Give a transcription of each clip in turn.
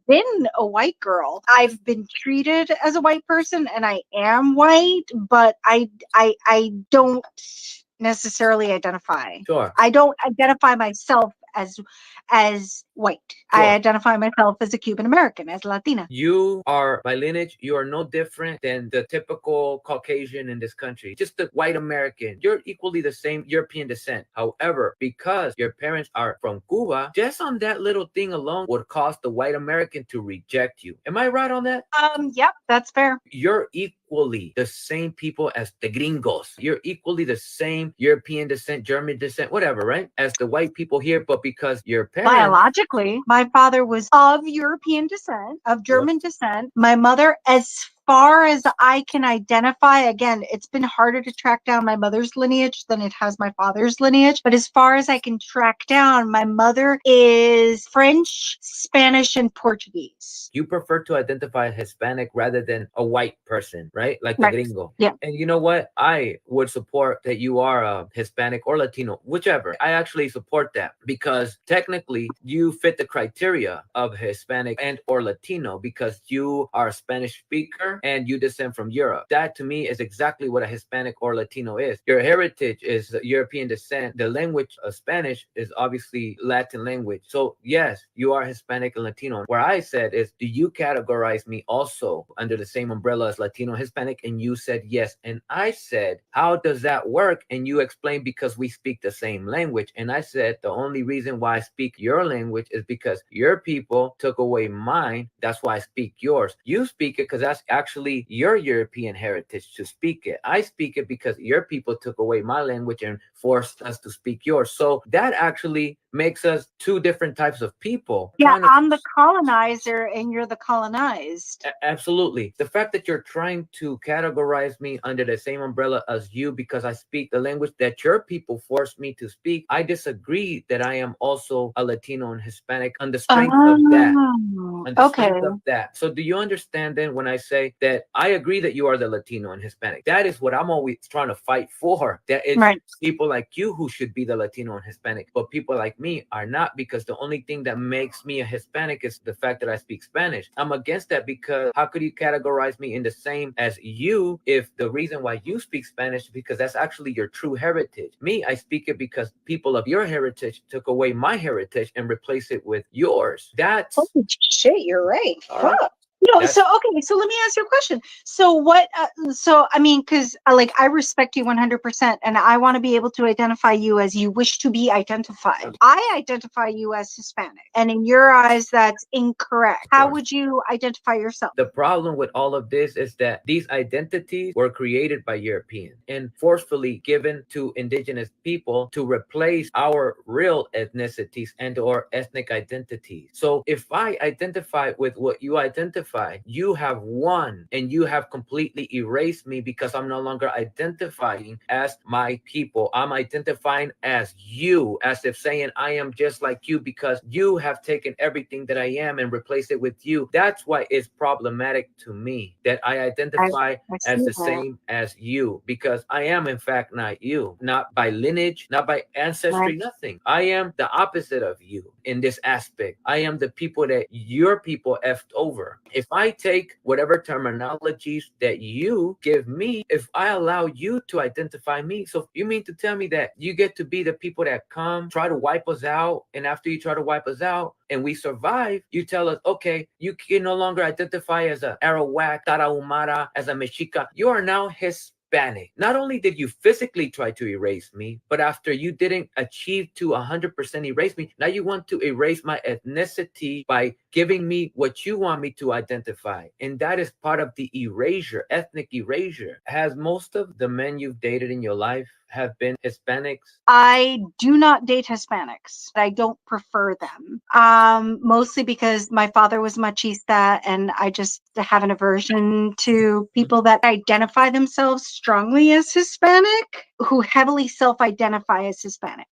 Been a white girl. I've been treated as a white person, and I am white, but I don't necessarily identify. Sure. I don't identify myself as white. Sure. I identify myself as a Cuban American, as Latina. You are, by lineage, you are no different than the typical Caucasian in this country, just the white American. You're equally the same European descent. However, because your parents are from Cuba, just on that little thing alone would cause the white American to reject you. Am I right on that? Yep, that's fair. You're equally the same people as the gringos. You're equally the same European descent, German descent, whatever, right? As the white people here, but because your parents... Biologically, my father was of European descent, of German descent. My mother, as far as I can identify, again, it's been harder to track down my mother's lineage than it has my father's lineage. But as far as I can track down, my mother is French, Spanish, and Portuguese. You prefer to identify Hispanic rather than a white person, right? Like the gringo. Yeah. And you know what? I would support that you are a Hispanic or Latino, whichever. I actually support that because technically you fit the criteria of Hispanic and or Latino because you are a Spanish speaker and you descend from Europe. That to me is exactly what a Hispanic or Latino is. Your heritage is European descent. The language of Spanish is obviously Latin language. So yes, you are Hispanic and Latino. Where I said is, do you categorize me also under the same umbrella as Latino, Hispanic? And you said yes. And I said, how does that work? And you explained because we speak the same language. And I said, the only reason why I speak your language is because your people took away mine. That's why I speak yours. You speak it because that's actually your European heritage to speak it. I speak it because your people took away my language and forced us to speak yours. So that actually makes us two different types of people. Yeah, I'm the colonizer and you're the colonized. Absolutely. The fact that you're trying to categorize me under the same umbrella as you because I speak the language that your people forced me to speak, I disagree that I am also a Latino and Hispanic on the strength of that. On the strength of that. So do you understand then when I say that I agree that you are the Latino and Hispanic? That is what I'm always trying to fight for. That it's people like you who should be the Latino and Hispanic, but people like me are not, because the only thing that makes me a Hispanic is the fact that I speak Spanish. I'm against that because how could you categorize me in the same as you if the reason why you speak Spanish is because that's actually your true heritage? Me, I speak it because people of your heritage took away my heritage and replaced it with yours. That's... Holy shit, you're right. Fuck. No, so That's okay, so let me ask you a question. So what? So I mean, because like I respect you 100%, and I want to be able to identify you as you wish to be identified. I identify you as Hispanic, and in your eyes, that's incorrect. of How course. would you identify yourself? The problem with all of this is that these identities were created by Europeans and forcefully given to indigenous people to replace our real ethnicities and or ethnic identities. So if I identify with what you identify, you have won and you have completely erased me because I'm no longer identifying as my people. I'm identifying as you, as if saying I am just like you because you have taken everything that I am and replaced it with you. That's why it's problematic to me that I I, identify I as see the that. same as you because I am in fact not you, not by lineage, not by Right. ancestry, nothing. I am the opposite of you in this aspect. I am the people that your people effed over. If I take whatever terminologies that you give me, if I allow you to identify me, so you mean to tell me that you get to be the people that come try to wipe us out, and after you try to wipe us out and we survive, you tell us, okay, you can no longer identify as a Arawak, Tarahumara, as a Mexica. You are now Hispanic. Not only did you physically try to erase me, but after you didn't achieve to 100% erase me, now you want to erase my ethnicity by giving me what you want me to identify. And that is part of the erasure, ethnic erasure. Has most of the men you've dated in your life have been Hispanics? I do not date Hispanics. I don't prefer them. Mostly because my father was machista, and I just have an aversion to people that identify themselves strongly as Hispanic, who heavily self-identify as Hispanic.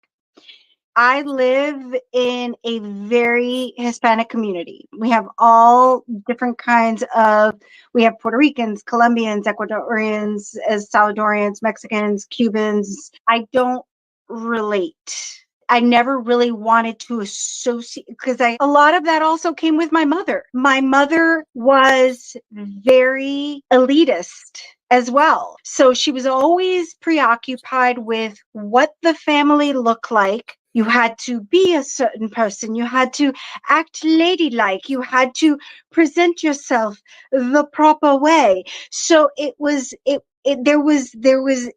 I live in a very Hispanic community. We have all different kinds of, we have Puerto Ricans, Colombians, Ecuadorians, Salvadorians, Mexicans, Cubans. I don't relate. I never really wanted to associate because a lot of that also came with my mother. My mother was very elitist as well. So she was always preoccupied with what the family looked like. You had to be a certain person. You had to act ladylike. You had to present yourself the proper way. So there was an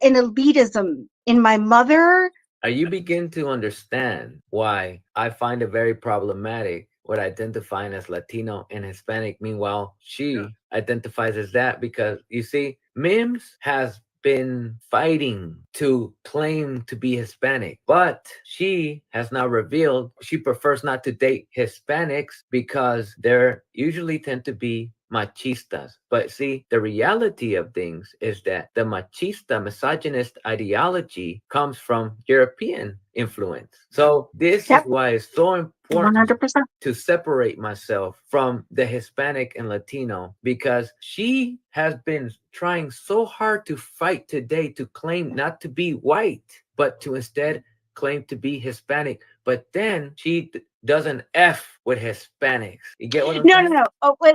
elitism in my mother. You begin to understand why I find it very problematic with identifying as Latino and Hispanic. Meanwhile, she identifies as that because you see, Mims has been fighting to claim to be Hispanic, but she has now revealed she prefers not to date Hispanics because they're usually tend to be machistas. But see, the reality of things is that the machista, misogynist ideology comes from European influence. So this is Yep, why it's so important 100%. to separate myself from the Hispanic and Latino because she has been trying so hard to fight today to claim not to be white, but to instead claim to be Hispanic. But then she does an F with Hispanics. You get what I'm No, no, saying? no. Oh, wait,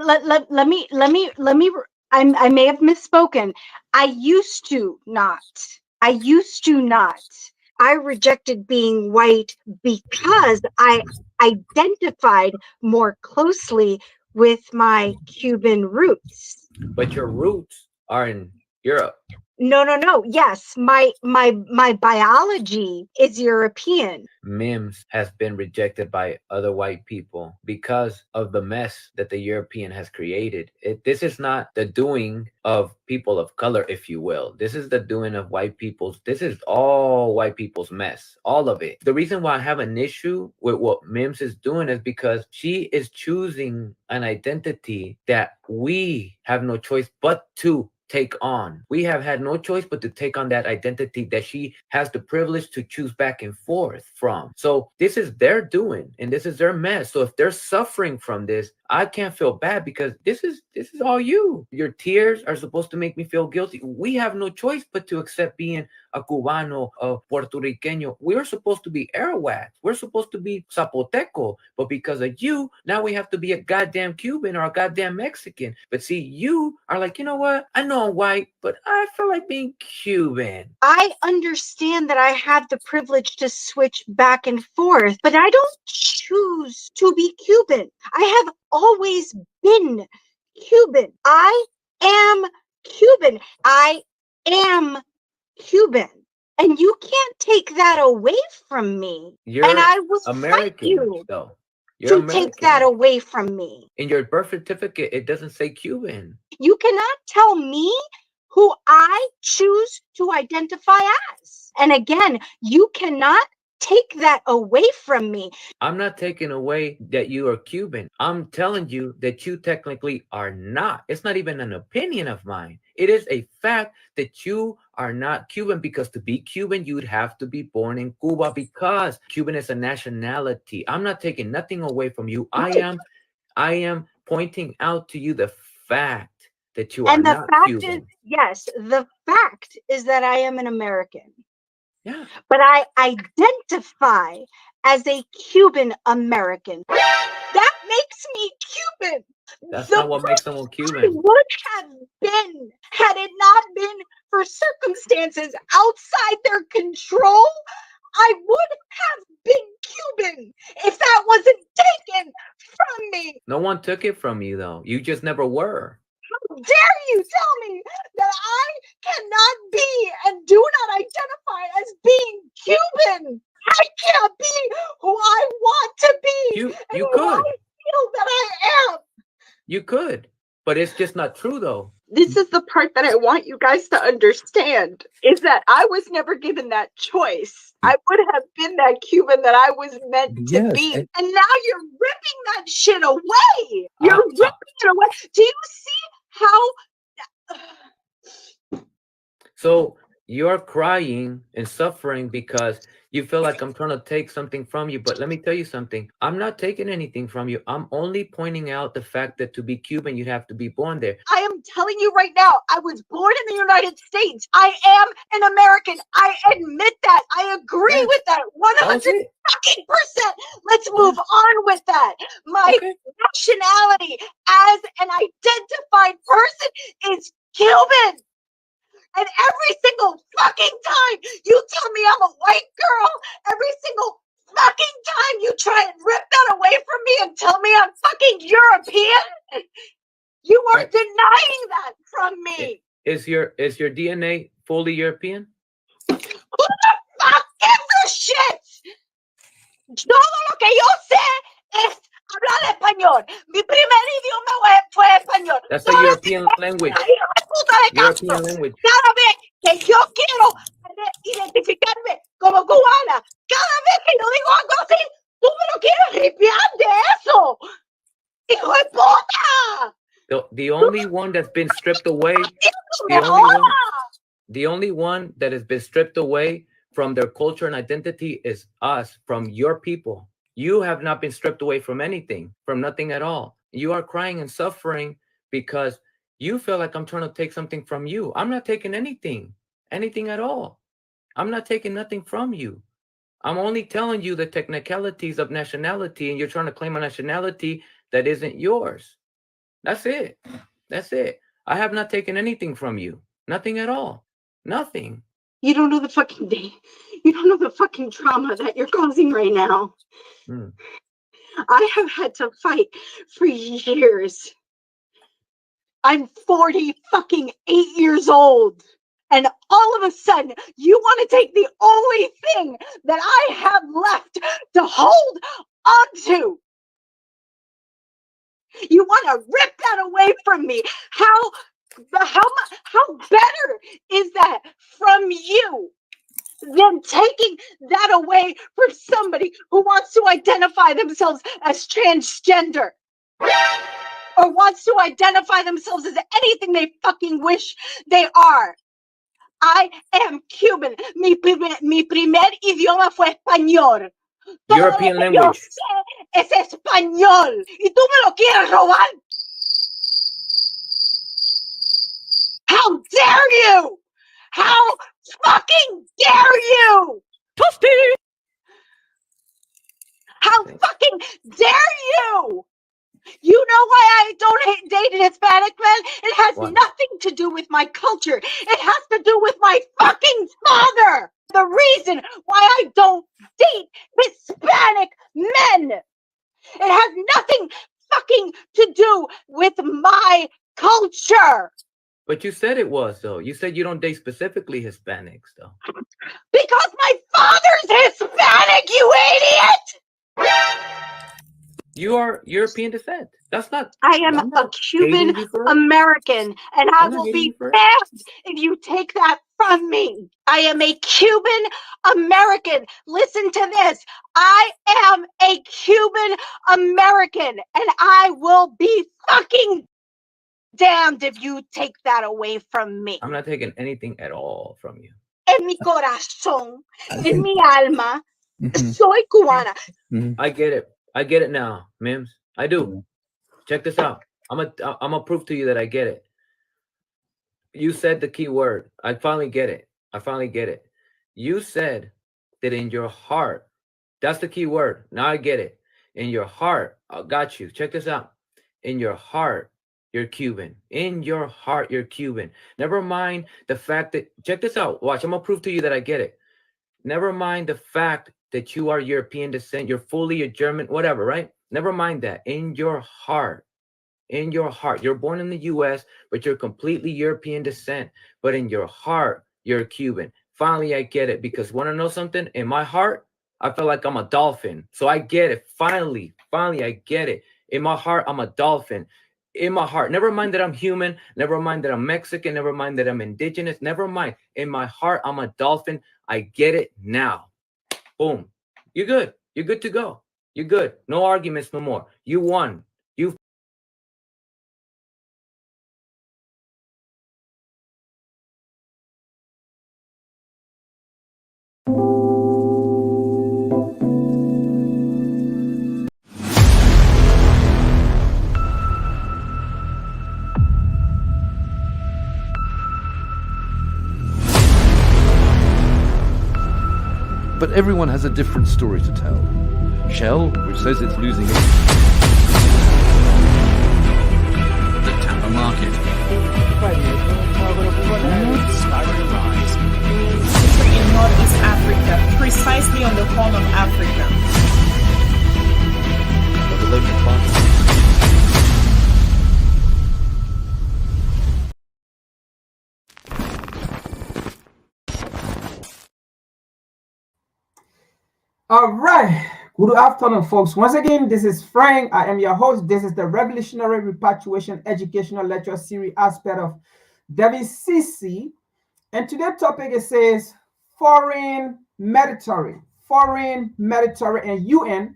I may have misspoken. I used to not. I used to not. I rejected being white because I identified more closely with my Cuban roots. But your roots are in Europe. No, no, no. Yes, my biology is European. Mims has been rejected by other white people because of the mess that the European has created. This is not the doing of people of color, if you will. This is the doing of white people's. This is all white people's mess, all of it. The reason why I have an issue with what Mims is doing is because she is choosing an identity that we have no choice but to take on. We have had no choice but to take on that identity that she has the privilege to choose back and forth from. So this is their doing and this is their mess. So if they're suffering from this, I can't feel bad because this is all you. Your tears are supposed to make me feel guilty. We have no choice but to accept being a Cubano, a Puerto Riqueño. We're supposed to be Arawak. We're supposed to be Zapoteco. But because of you, now we have to be a goddamn Cuban or a goddamn Mexican. But see, you are like, you know what? I know I'm white, but I feel like being Cuban. I understand that I have the privilege to switch back and forth, but I don't choose to be Cuban. I have always been Cuban. I am Cuban. I am Cuban. And you can't take that away from me. And You're I will fight American, you though. You're to take that American. away from me. In your birth certificate, it doesn't say Cuban. You cannot tell me who I choose to identify as. And again, you cannot take that away from me. I'm not taking away that you are Cuban. I'm telling you that you technically are not. It's not even an opinion of mine. It is a fact that you are not Cuban, because to be Cuban, you'd have to be born in Cuba, because Cuban is a nationality. I'm not taking nothing away from you. I am pointing out to you the fact that you are And the not fact is, Cuban. yes, the fact is that I am an American. Yeah. But I identify as a Cuban American. That makes me Cuban. That's The not what makes someone I Cuban. would have been, had it not been for circumstances outside their control, I would have been Cuban if that wasn't taken from me. No one took it from you, though. You just never were. How dare you tell me that I cannot be and do not identify as being Cuban? I can't be who I want to be You and you who I could. feel that I am. You could. But it's just not true, though. This is the part that I want you guys to understand, is that I was never given that choice. I would have been that Cuban that I was meant to Yes, be. and- And now you're ripping that shit away. You're Uh, uh, ripping it away. Do you see how? So you're crying and suffering because you feel like I'm trying to take something from you. But let me tell you something. I'm not taking anything from you. I'm only pointing out the fact that to be Cuban, you'd have to be born there. I am telling you right now, I was born in the United States. I am an American. I admit that. I agree Yeah, with that that was 100%. it. Let's move on with that. My Okay. nationality as an identified person is Cuban. And every single fucking time you tell me I'm a white girl, every single fucking time you try and rip that away from me and tell me I'm fucking European, you are Right. denying that from me. Is your DNA fully European? Who the fuck gives a shit? Todo lo que yo sé es hablar español. Mi primer idioma fue español. That's a European language. Puta de European caso. language. Cada vez que yo quiero identificarme como cubana, cada vez que yo digo algo así, tú me lo quieres ripiar de eso. Hijo de puta. The only one that's been stripped away, the only one that has been stripped away from their culture and identity is us, from your people. You have not been stripped away from anything, from nothing at all. You are crying and suffering because you feel like I'm trying to take something from you. I'm not taking anything at all. I'm not taking nothing from you. I'm only telling you the technicalities of nationality, and you're trying to claim a nationality that isn't yours. That's it. That's it. I have not taken anything from you. Nothing at all. Nothing. You don't know the fucking day. You don't know the fucking trauma that you're causing right now. Hmm. I have had to fight for years. I'm 40 fucking 8 years old. And all of a sudden, you want to take the only thing that I have left to hold onto. You want to rip that away from me. How better is that from you than taking that away from somebody who wants to identify themselves as transgender or wants to identify themselves as anything they fucking wish they are? I am Cuban. Mi primer idioma fue español. Todo European lo que yo language. sé es español. Y tú me lo quieres robar. How dare you? How fucking dare you? Toasty. How fucking dare you? You know why I don't date an Hispanic man? It has What? nothing to do with my culture. It has to do with my fucking father. The reason why I don't date Hispanic men. It has nothing fucking to do with my culture. But you said it was, though. You said you don't date specifically Hispanics, though. Because my father's Hispanic, you idiot! You are European descent. That's not. I am I'm a not Cuban hating you for it. American, and I I'm not will hating be you for it. damned if you take that from me. I am a Cuban American. Listen to this. I am a Cuban American, and I will be fucking damned if you take that away from me. I'm not taking anything at all from you. En mi corazón, en mi alma, soy cubana. I get it. I get it now, Mims. I do. Check this out. I'm a prove to you that I get it. You said the key word. I finally get it. I finally get it. You said that in your heart, that's the key word. Now I get it. In your heart, I got you. Check this out. In your heart, you're Cuban. In your heart, you're Cuban. Never mind the fact that, check this out. Watch, I'm going to prove to you that I get it. Never mind the fact that you are European descent. You're fully a German, whatever, right? Never mind that. In your heart, you're born in the US, but you're completely European descent. But in your heart, you're Cuban. Finally, I get it, because want to know something? In my heart, I feel like I'm a dolphin. So I get it. Finally, I get it. In my heart, I'm a dolphin. In my heart, never mind that I'm human, never mind that I'm Mexican, never mind that I'm indigenous, never mind. In my heart, I'm a dolphin. I get it now. Boom. You're good. You're good to go. You're good. No arguments no more. You won. You. But everyone has a different story to tell. Shell, which says it's losing it. The Tampa market. Skyward rise. Country in Northeast Africa, precisely on the Horn of Africa. But the local party. All right. Good afternoon, folks. Once again, this is Frank. I am your host. This is the Revolutionary Repatriation Educational Lecture Series aspect of WCC. And today's topic, it says foreign military. Foreign military and UN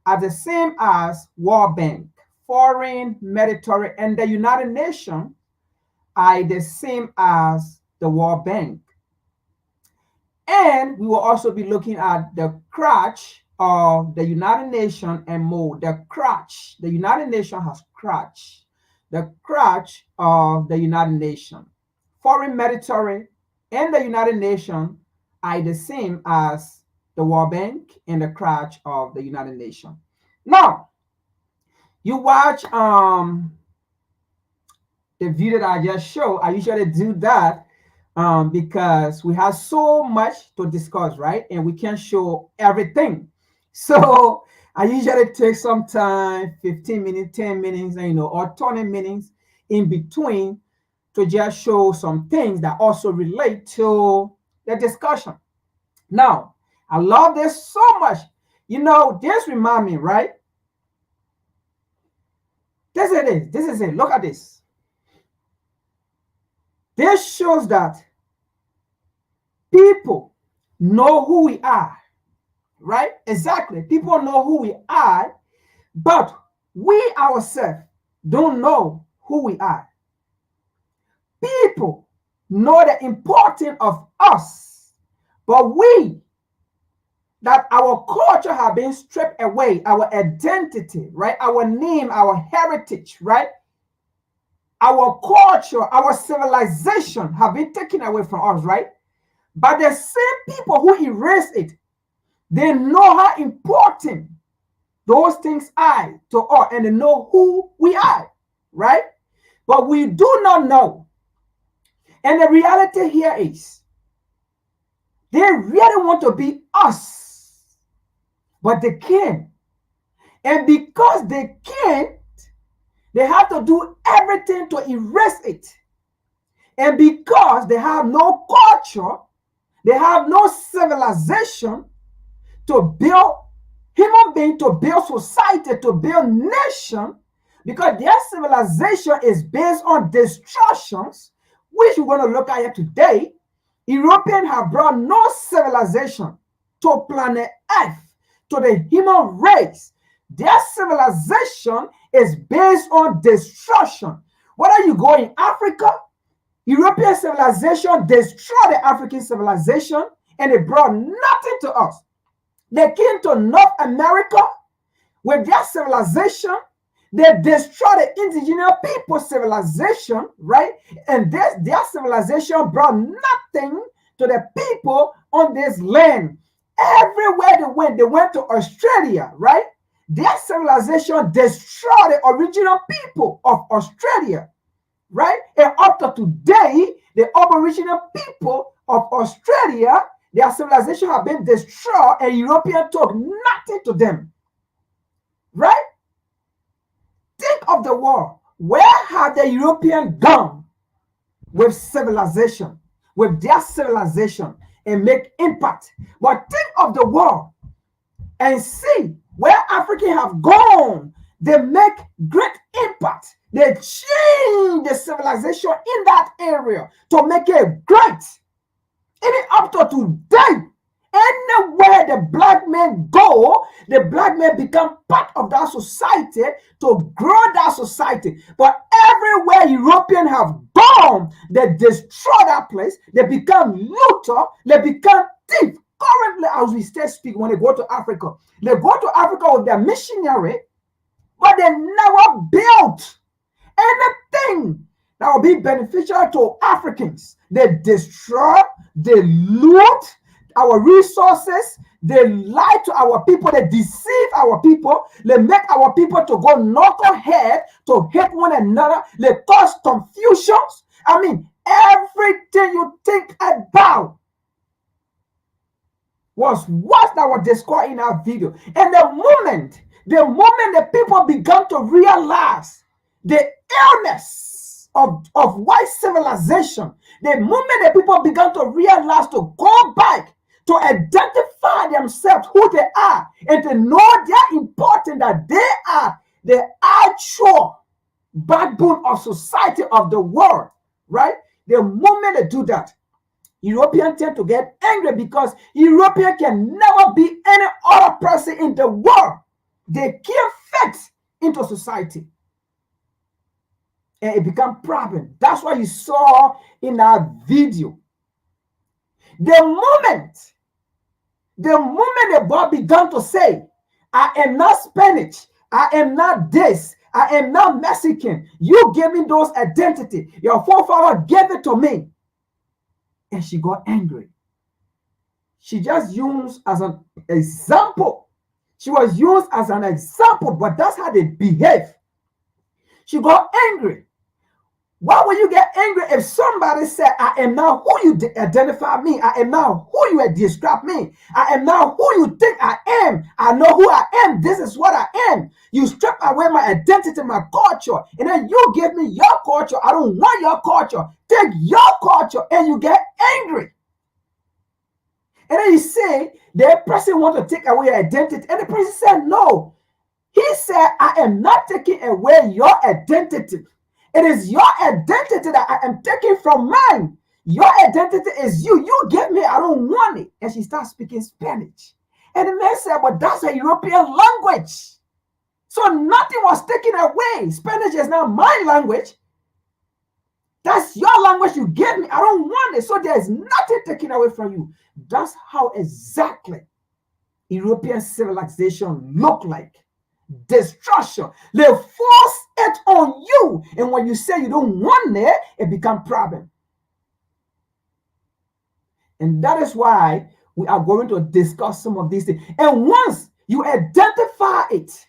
are the same as World Bank. Foreign military and the United Nations are the same as the World Bank. And we will also be looking at the crutch of the United Nations and more. The crutch, the United Nations has crutch. The crutch of the United Nations. Foreign military and the United Nations are the same as the World Bank and the crutch of the United Nations. Now, you watch the video that I just showed. I usually do that because we have so much to discuss, right? And we can't show everything. So I usually take some time, 15 minutes, 10 minutes, or 20 minutes in between to just show some things that also relate to the discussion. Now, I love this so much. This reminds me, right? This is it. Look at this. This shows that people know who we are, right? Exactly. People know who we are, but we ourselves don't know who we are. People know the importance of us, but that our culture have been stripped away, our identity, right? Our name, our heritage, right? Our culture, our civilization have been taken away from us, right? But the same people who erase it, they know how important those things are to us, and they know who we are, right? But we do not know. And the reality here is, they really want to be us, but they can't. And because they can't, They have to do everything to erase it. And because they have no culture, they have no civilization to build human being, to build society, to build nation, because their civilization is based on destructions, which we're going to look at here today. Europeans have brought no civilization to planet Earth, to the human race. Their civilization is based on destruction. Whether you go in Africa, European civilization destroyed the African civilization and it brought nothing to us. They came to North America with their civilization. They destroyed the indigenous people civilization, right? And their civilization brought nothing to the people on this land. Everywhere they went to Australia, right? Their civilization destroyed the original people of Australia, right? And up to today, the Aboriginal people of Australia, their civilization have been destroyed and Europeans took nothing to them, right? Think of the world. Where have the Europeans gone with civilization, with their civilization, and make impact? But think of the world and see where Africans have gone. They make great impact. They change the civilization in that area to make it great. Even up to today, anywhere the black men go, the black men become part of that society to grow that society. But everywhere Europeans have gone, they destroy that place. They become looter. They become thief. Currently, as we still speak, when they go to Africa, they go to Africa with their missionary, but they never built anything that will be beneficial to Africans. They destroy, they loot our resources, they lie to our people, they deceive our people, they make our people to go knucklehead, to hate one another, they cause confusions. I mean, everything you think about was what that was described in our video. And the moment the people began to realize the illness of white civilization, the moment the people began to realize to go back, to identify themselves, who they are, and to know they're important, that they are the actual backbone of society, of the world, right? The moment they do that, Europeans tend to get angry because European can never be any other person in the world. They can't fit into society. And it becomes a problem. That's what you saw in our video. The moment the boy began to say, I am not Spanish, I am not this, I am not Mexican, you gave me those identity, your forefather gave it to me. And she got angry. She just used as an example. She was used as an example, but that's how they behave. She got angry. Why would you get angry if somebody said, I am not who you identify me, I am not who you describe me, I am not who you think I am, I know who I am, this is what I am. You strip away my identity, my culture, and then you give me your culture. I don't want your culture. Take your culture, and you get angry. And then you say, the person wants to take away your identity, and the person said, no. He said, I am not taking away your identity. It is your identity that I am taking from mine. Your identity is you. You give me, I don't want it. And she starts speaking Spanish. And the man said, but that's a European language. So nothing was taken away. Spanish is not my language. That's your language you gave me. I don't want it. So there is nothing taken away from you. That's how exactly European civilization look like. Destruction. They force it on you, and when you say you don't want it, it becomes problem. And that is why we are going to discuss some of these things. And once you identify it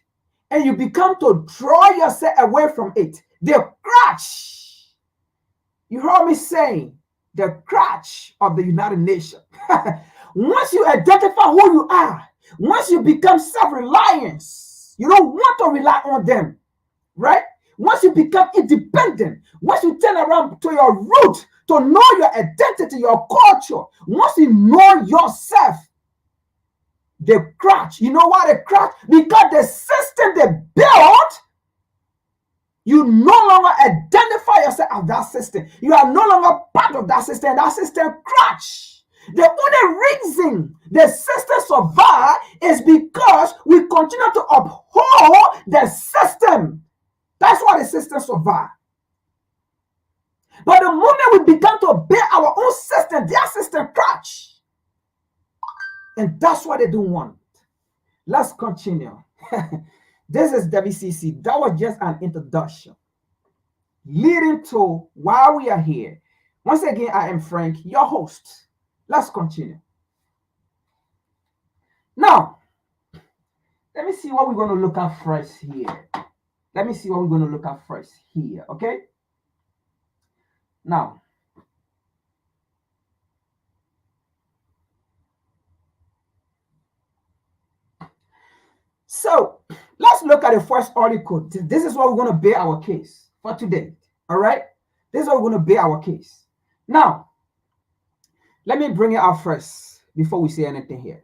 and you become to draw yourself away from it, the crutch, you heard me saying, the crutch of the United Nations. Once you identify who you are, once you become self-reliant, you don't want to rely on them, right? Once you become independent, once you turn around to your root, to know your identity, your culture, once you know yourself, they crash. You know why they crash? Because the system they built, you no longer identify yourself as that system. You are no longer part of that system, and that system crash. The only reason the system survive is because we continue to uphold the system. That's why the system survive. But the moment we begin to build our own system, their system crash. And that's what they don't want. Let's continue. This is WCC. That was just an introduction leading to why we are here. Once again, I am Frank, your host. Let's continue. Now, let me see what we're going to look at first here. Okay? Now, so let's look at the first article. This is what we're going to bear our case for today. All right? This is what we're going to bear our case. Now, let me bring it out first before we say anything here.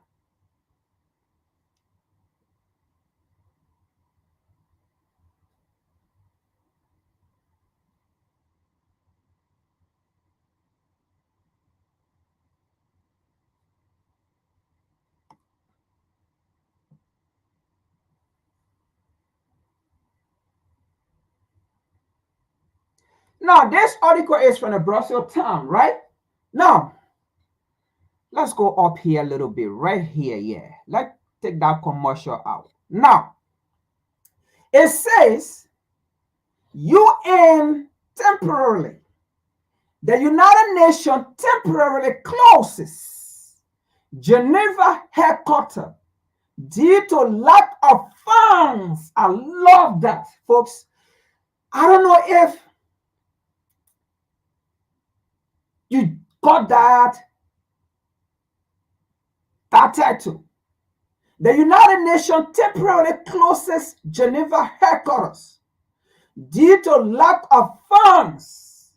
Now, this article is from the Brussels Town, right? Now, let's go up here a little bit, right here, yeah. Let's take that commercial out. Now, it says, UN temporarily, the United Nations temporarily closes Geneva headquarters due to lack of funds. I love that, folks. I don't know if you got that title. The United Nations temporarily closes Geneva headquarters due to lack of funds.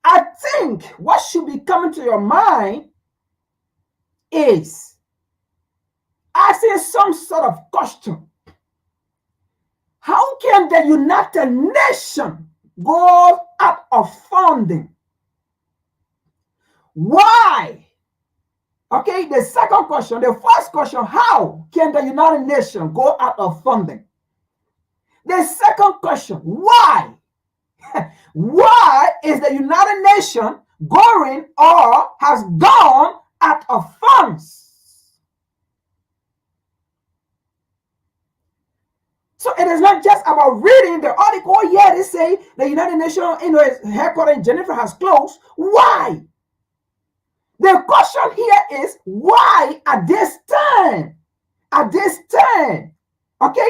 I think what should be coming to your mind is asking some sort of question. How can the United Nations go out of funding? Why? Okay, the second question, the first question, how can the United Nations go out of funding? The second question, why? Why is the United Nations going or has gone out of funds? So it is not just about reading the article. Oh, yeah, they say the United Nations, its headquarters in Geneva has closed. Why? The question here is, why at this time? At this time, okay?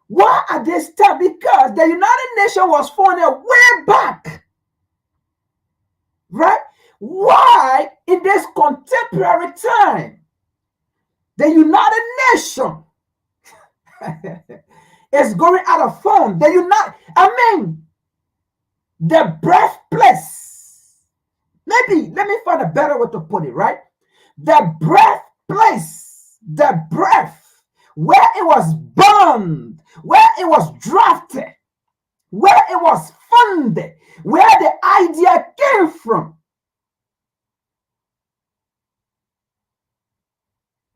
Why at this time? Because the United Nations was founded way back, right? Why in this contemporary time, the United Nations is going out of fund? The birthplace. Maybe, let me find a better way to put it, right? The birthplace, the breath, where it was born, where it was drafted, where it was funded, where the idea came from.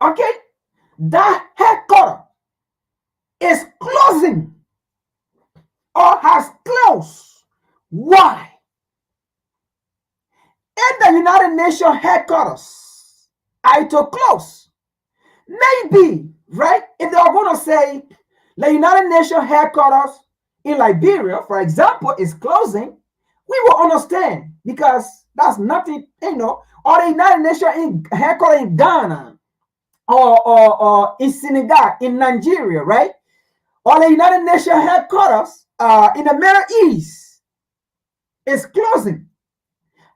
Okay? That headquarters is closing or has closed. Why? In the United Nations headquarters, I to close. Maybe, right? If they are going to say the United Nations headquarters in Liberia, for example, is closing, we will understand because that's nothing, or the United Nations headquarters in Ghana or in Senegal, in Nigeria, right? Or the United Nations headquarters in the Middle East is closing.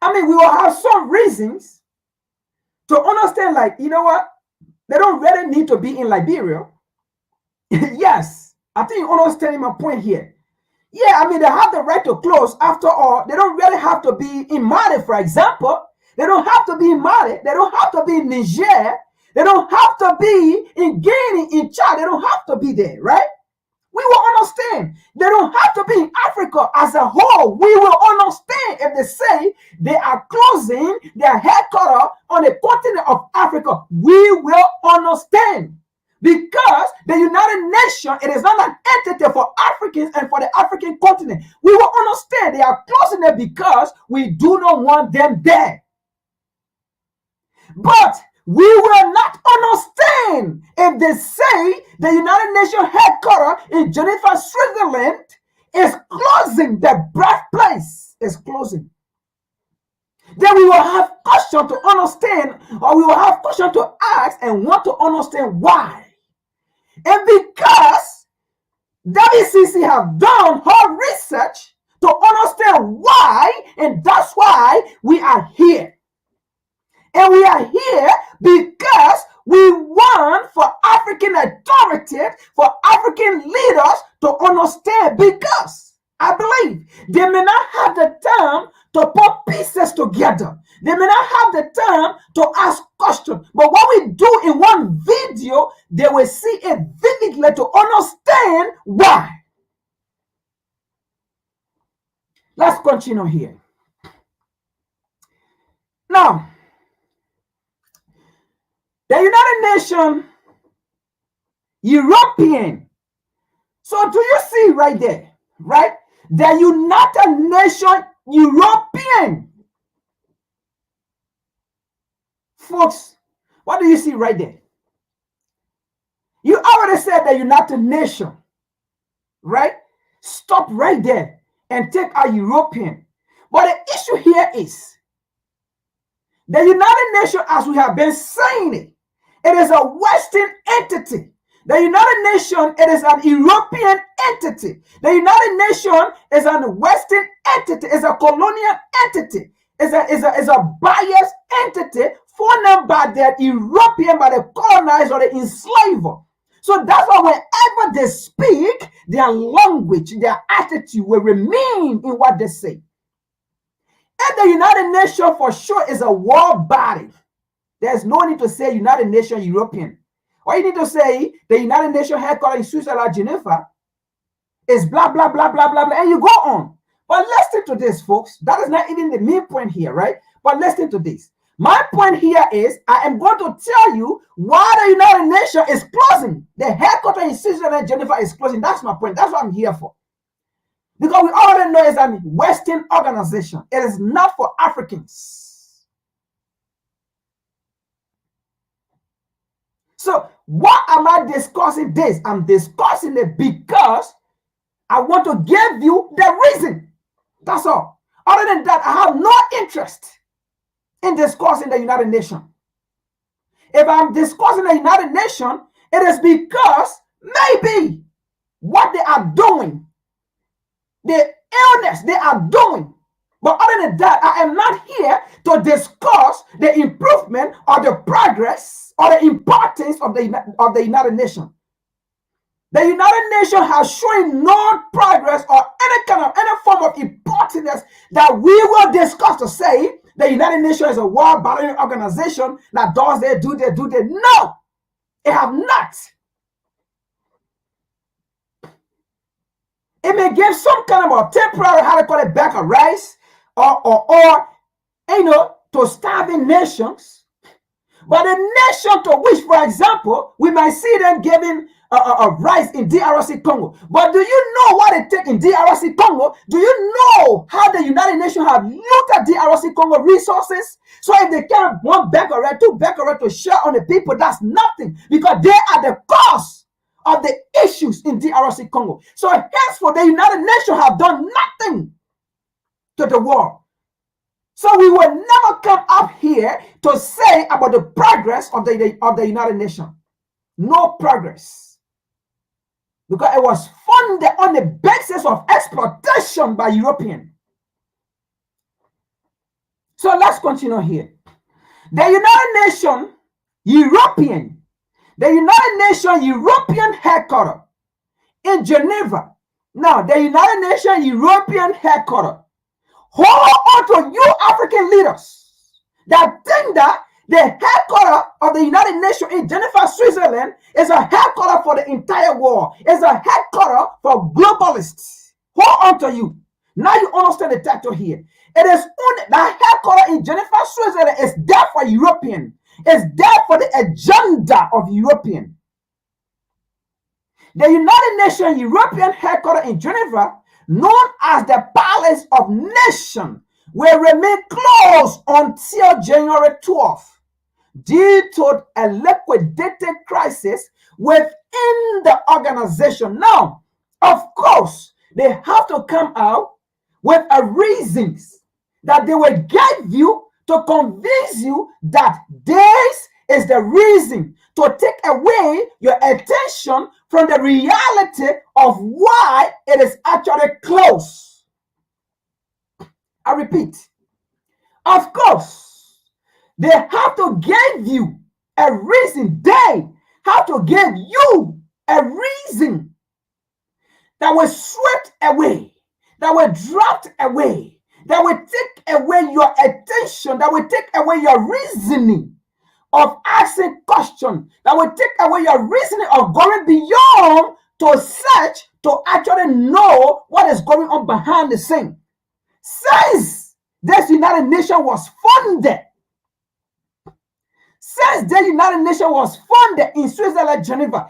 I mean, we will have some reasons to understand, like, you know what? They don't really need to be in Liberia. Yes, I think you understand my point here. Yeah, I mean, they have the right to close. After all, they don't really have to be in Mali, for example. They don't have to be in Mali. They don't have to be in Niger. They don't have to be in Guinea, in Chad. They don't have to be there, right? We will understand. They don't have to be in Africa as a whole. We will understand if they say they are closing their headquarters on the continent of Africa. We will understand. Because the United Nations, it is not an entity for Africans and for the African continent. We will understand they are closing it because we do not want them there. But we will not understand if they say the United Nations headquarters in Geneva, Switzerland is closing, the birthplace is closing. Then we will have question to understand, or we will have question to ask and want to understand why. And because WCC have done hard research to understand why, and that's why we are here. And we are here because we want for African authority, for African leaders to understand, because I believe they may not have the time to put pieces together. They may not have the time to ask questions. But what we do in one video, they will see it vividly to understand why. Let's continue here. Now, the United Nations, European. So do you see right there, right? The United Nations, European. Folks, what do you see right there? You already said the United Nations, right? Stop right there and take our European. But the issue here is the United Nations, as we have been saying it, it is a Western entity. The United Nations, it is an European entity. The United Nations is a Western entity. It's a colonial entity. It's a biased entity formed by the European, by the colonized or the enslaver. So that's why whenever they speak, their language, their attitude will remain in what they say. And the United Nations for sure is a world body. There's no need to say United Nations European. All you need to say the United Nations headquarters in Switzerland, Geneva, is blah, blah, blah, blah, blah, blah, and you go on. But listen to this, folks. That is not even the main point here, right? But listen to this. My point here is I am going to tell you why the United Nations is closing. The headquarters in Switzerland, Geneva is closing. That's my point. That's what I'm here for. Because we already know it's a Western organization. It is not for Africans. So why am I discussing this? I'm discussing it because I want to give you the reason. That's all. Other than that, I have no interest in discussing the United Nations. If I'm discussing the United Nations, it is because maybe what they are doing, the illness they are doing. But other than that, I am not here to discuss the improvement or the progress or the importance of the United Nations. The United Nations has shown no progress or any form of importance that we will discuss to say the United Nations is a world battering organization that does they do they. No, it have not. It may give some kind of a temporary, how to call it, back of rice or to starving nations. But a nation to which, for example, we might see them giving a rice in DRC Congo. But do you know what it takes in DRC Congo? Do you know how the United Nations have looked at DRC Congo resources? So if they carry one bag of rice, 2 bags of rice to share on the people, that's nothing, because they are the cause of the issues in DRC Congo. So henceforth, the United Nations have done nothing to the world. So we will never come up here to say about the progress of the United Nations. No progress. Because it was funded on the basis of exploitation by Europeans. So let's continue here. The United Nations European headquarters in Geneva, Now, the United Nations European headquarters, hold on to you African leaders that think that the headquarters of the United Nations in Geneva, Switzerland is a headquarters for the entire world. It's a headquarters for globalists. Hold on to you. Now you understand the title here. It is only the headquarters in Geneva, Switzerland is there for European. It's there for the agenda of European. The United Nations European headquarters in Geneva, known as the Palace of Nations, will remain closed until January 12th due to a liquidated crisis within the organization. Now, of course, they have to come out with a reasons that they will give you to convince you that this is the reason to take away your attention from the reality of why it is actually closed. I repeat, of course, they have to give you a reason. They have to give you a reason that will swept away, that will dropped away, that will take away your attention, that will take away your reasoning of asking questions, that will take away your reasoning of going beyond to search to actually know what is going on behind the scene. Since this United Nations was funded, in Switzerland, Geneva,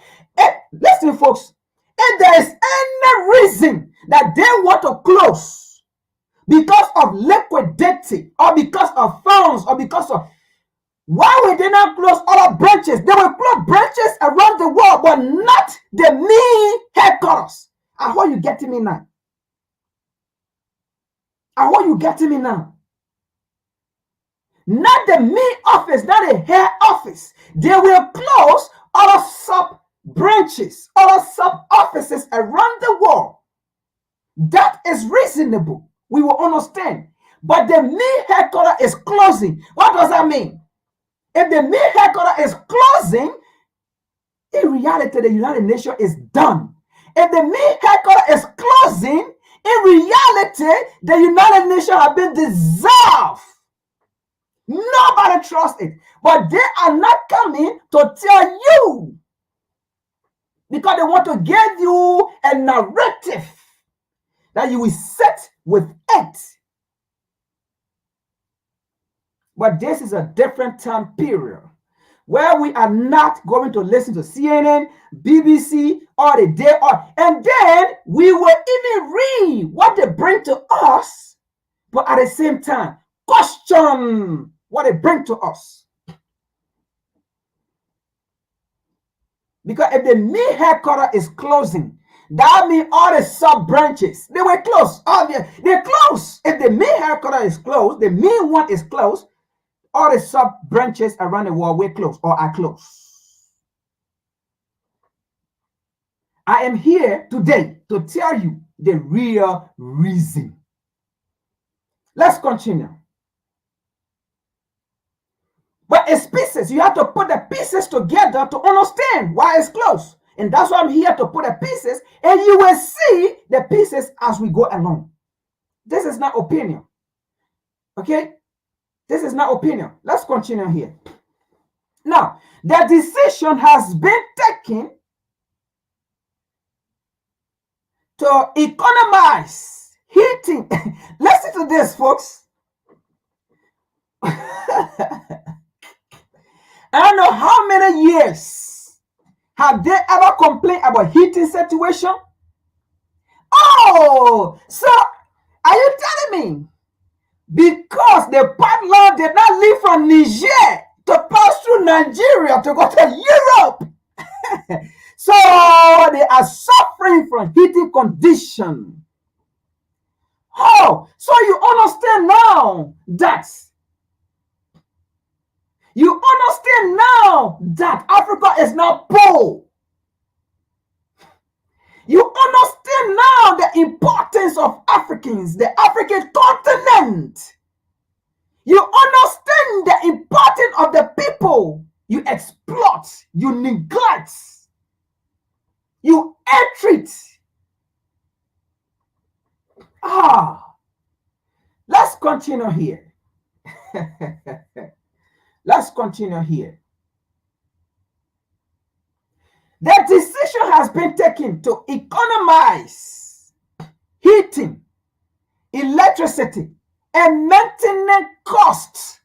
listen, folks, if there is any reason that they want to close because of liquidity or because of funds or because of, why would they not close all the branches? They will close branches around the world, but not the main headquarters. I hope you getting me now. Not the main office, not the head office. They will close all sub branches, all sub offices around the world. That is reasonable. We will understand. But the main headquarters is closing. What does that mean? If the main headquarters is closing, in reality, the United Nations is done. If the main headquarters is closing, in reality, the United Nations have been dissolved. Nobody trusts it. But they are not coming to tell you because they want to give you a narrative that you will sit with it. But this is a different time period where we are not going to listen to CNN, BBC, or the day or, and then we will even read what they bring to us, but at the same time, question what they bring to us. Because if the main headquarters is closing, that means all the sub branches, they will close. They close. If the main headquarters is closed, the main one is closed, all the sub branches around the world will close or are closed. I am here today to tell you the real reason. Let's continue. But it's pieces. You have to put the pieces together to understand why it's closed. And that's why I'm here to put the pieces, and you will see the pieces as we go along. This is not opinion. Okay? This is not opinion. Let's continue here. Now, the decision has been taken to economize heating. Listen to this, folks. I don't know how many years have they ever complained about heating situation? Oh, so are you telling me because the pipeline did not leave from Niger to pass through Nigeria to go to Europe, so they are suffering from heating condition? Oh, so you understand now that Africa is not poor. You understand now the importance of Africans, the African continent. You understand the importance of the people you exploit, you neglect, you ill-treat. Let's continue here. Let's continue here. The decision has been taken to economize heating, electricity, and maintenance costs.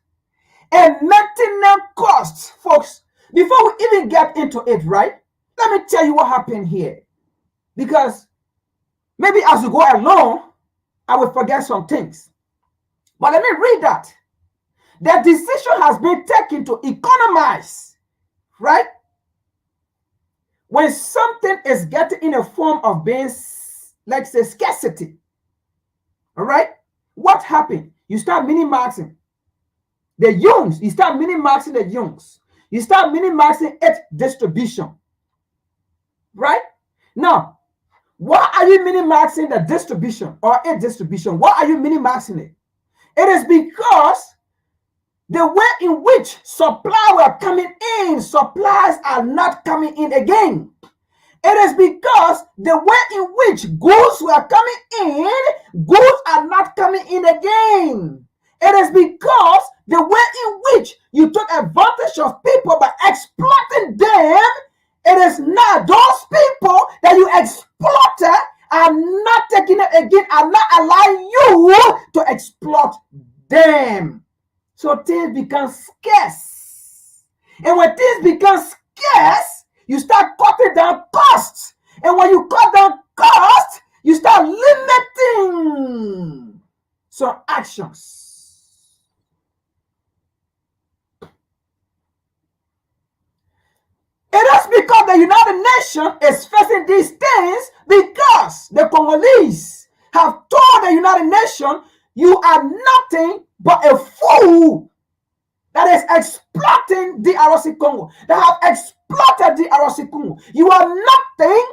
And maintenance costs, folks, before we even get into it, right? Let me tell you what happened here. Because maybe as we go along, I will forget some things. But let me read that. The decision has been taken to economize, right? When something is getting in a form of being, let's say, scarcity, all right? What happened? You start minimizing the use. You start minimizing the use. You start minimizing its distribution, right? Now, why are you minimizing the distribution or its distribution? Why are you minimizing it? It is because the way in which supplies were coming in, supplies are not coming in again. It is because the way in which goods were coming in, goods are not coming in again. It is because the way in which you took advantage of people by exploiting them, it is not those people that you exploited are not taking it again, are not allowing you to exploit them. So things become scarce. And when things become scarce, you start cutting down costs. And when you cut down costs, you start limiting some actions. It is because the United Nations is facing these things because the Congolese have told the United Nations, you are nothing but a fool that is exploiting the DRC Congo, that have exploited the DRC Congo. You are nothing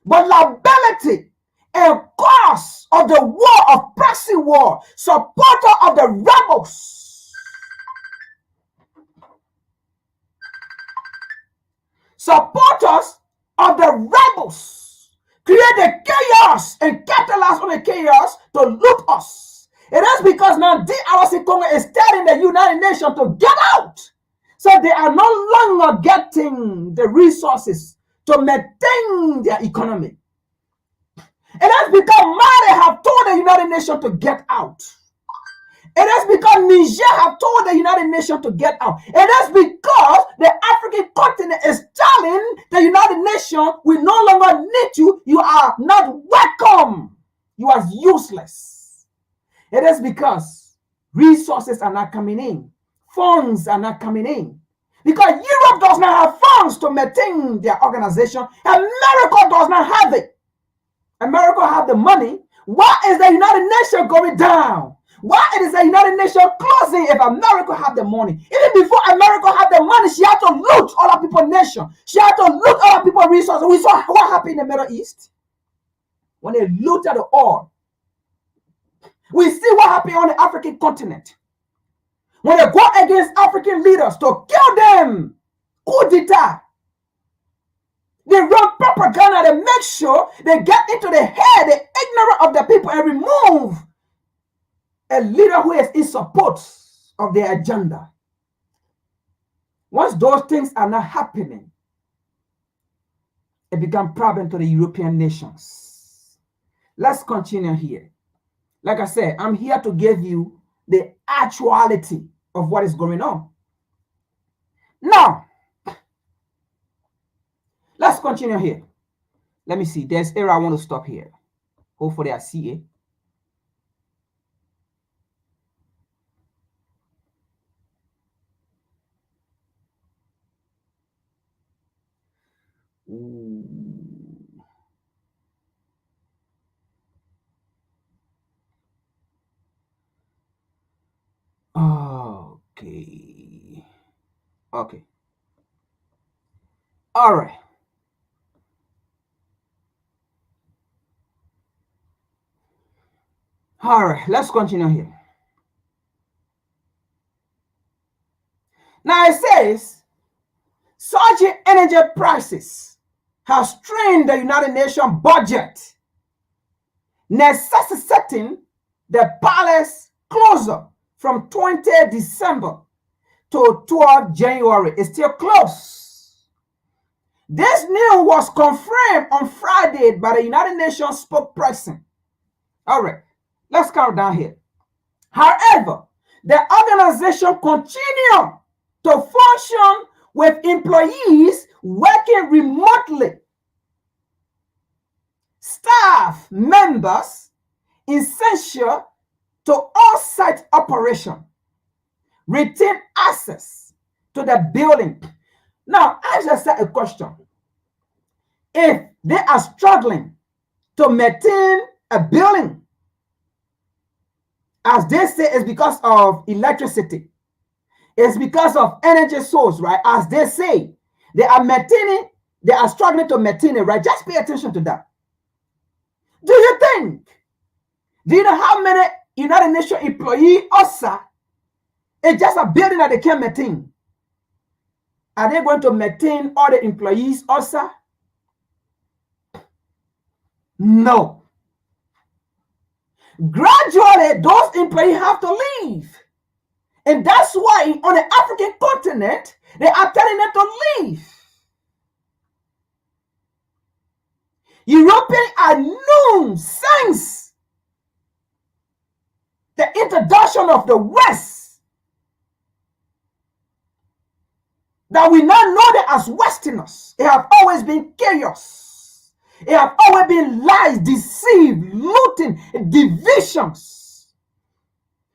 but liability and cause of the war, of proxy war, supporter of the rebels. Supporters of the rebels create the chaos and capitalize on the chaos to loot us. It is because now DRC Congo is telling the United Nations to get out. So they are no longer getting the resources to maintain their economy. It is because Mali have told the United Nations to get out. It is because Niger have told the United Nations to get out. It is because the African continent is telling the United Nations, we no longer need you. You are not welcome. You are useless. It is because resources are not coming in. Funds are not coming in. Because Europe does not have funds to maintain their organization. America does not have it. America have the money. Why is the United Nations going down? Why is the United Nations closing if America have the money? Even before America had the money, she had to loot other people's nation. She had to loot other people's resources. We saw what happened in the Middle East when they looted the oil. We see what happened on the African continent when they go against African leaders to kill them. Coup d'etat. They run propaganda. They make sure they get into the head, the ignorance of the people, and remove a leader who is in support of their agenda. Once those things are not happening, it becomes a problem to the European nations. Let's continue here. Like I said, I'm here to give you the actuality of what is going on. Now, let's continue here. Let me see. There's error. I want to stop here. Hopefully I see it. Okay. All right. Let's continue here. Now it says, surging energy prices have strained the United Nations budget necessitating the palace closure from 20 December to 12 January. It's still closed. This news was confirmed on Friday by the United Nations spokesperson. All right, let's count down here. However, the organization continues to function with employees working remotely, staff members essential to on-site operation, retain access to the building. Now, I just said a question. If they are struggling to maintain a building, as they say, it's because of electricity, it's because of energy source, right? As they say, they are struggling to maintain it, right? Just pay attention to that. Do you know how many United Nations employees also? It's just a building that they can't maintain. Are they going to maintain all the employees also? No. Gradually, those employees have to leave. And that's why on the African continent, they are telling them to leave. Europeans are known since the introduction of the West that we now know them as Westerners. They have always been chaos. They have always been lies, deceit, looting, divisions.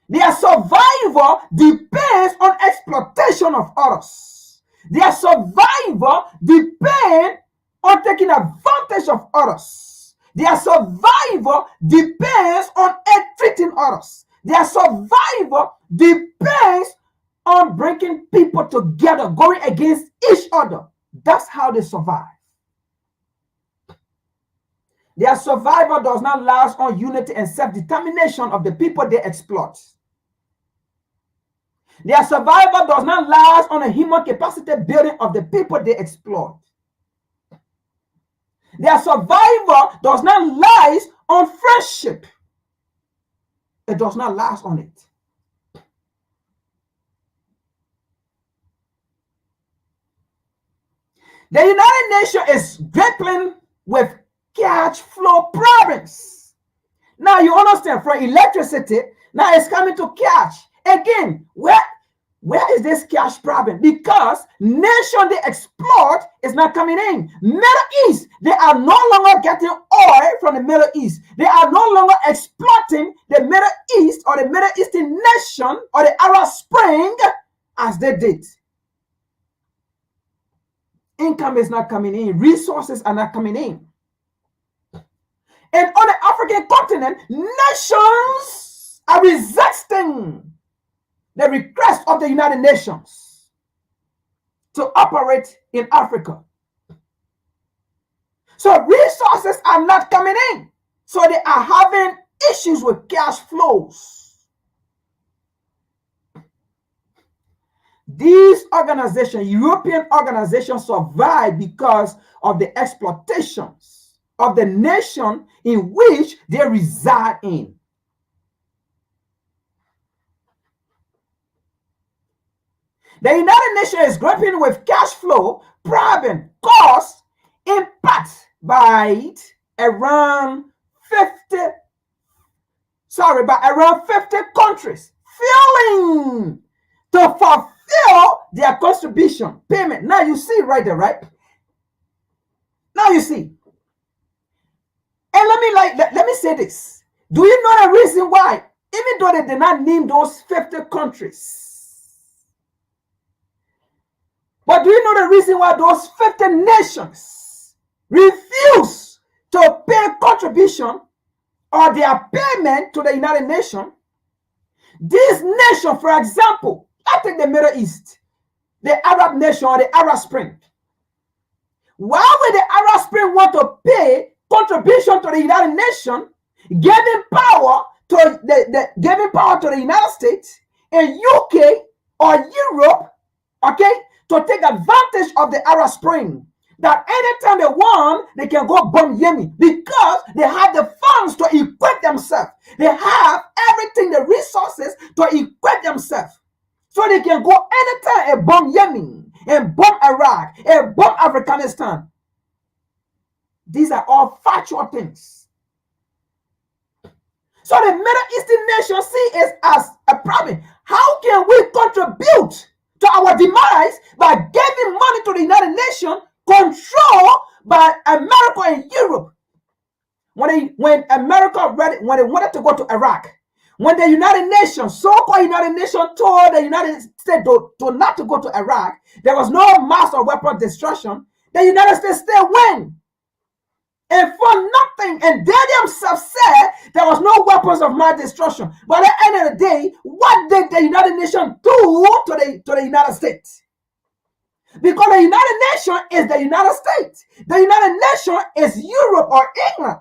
Their survival depends on exploitation of others. Their survival depends on taking advantage of others. Their survival depends on treating others. Their survival depends on bringing people together, going against each other. That's how they survive. Their survival does not last on unity and self-determination of the people they exploit. Their survival does not last on a human capacity building of the people they exploit. Their survival does not last on friendship. It does not last on it. The United Nations is grappling with cash flow problems. Now you understand, from electricity, now it's coming to cash. Again, where is this cash problem? Because nation they exploit is not coming in. Middle East, they are no longer getting oil from the Middle East. They are no longer exploiting the Middle East or the Middle Eastern nation or the Arab Spring as they did. Income is not coming in. Resources are not coming in. And on the African continent, nations are resisting the request of the United Nations to operate in Africa. So resources are not coming in. So they are having issues with cash flows. These organizations, European organizations, survive because of the exploitations of the nation in which they reside in. The United Nations is grappling with cash flow problem caused in part by around 50 countries failing to fulfill their contribution payment. Now you see right there, right? Now you see. And let me say this. Do you know the reason why? Even though they did not name those 50 countries, but do you know the reason why those 50 nations refuse to pay contribution or their payment to the United Nations? These nations, for example, I take the Middle East, the Arab nation or the Arab Spring. Why would the Arab Spring want to pay contribution to the United Nations, giving power to the United States and UK or Europe, okay, to take advantage of the Arab Spring? that anytime they want, they can go bomb Yemen because they have the funds to equip themselves. They have everything, the resources to equip themselves. So they can go anytime and bomb Yemen, and bomb Iraq, and bomb Afghanistan. These are all factual things. So the Middle Eastern nation see it as a problem. How can we contribute to our demise by giving money to the United Nations controlled by America and Europe? When America when they wanted to go to Iraq, when the United Nations, so-called United Nations, told the United States to not to go to Iraq, there was no mass of weapon destruction. The United States still win. And for nothing, and they themselves said there was no weapons of mass destruction. But at the end of the day, what did the United Nations do to the United States? Because the United Nations is the United States. The United Nations is Europe or England.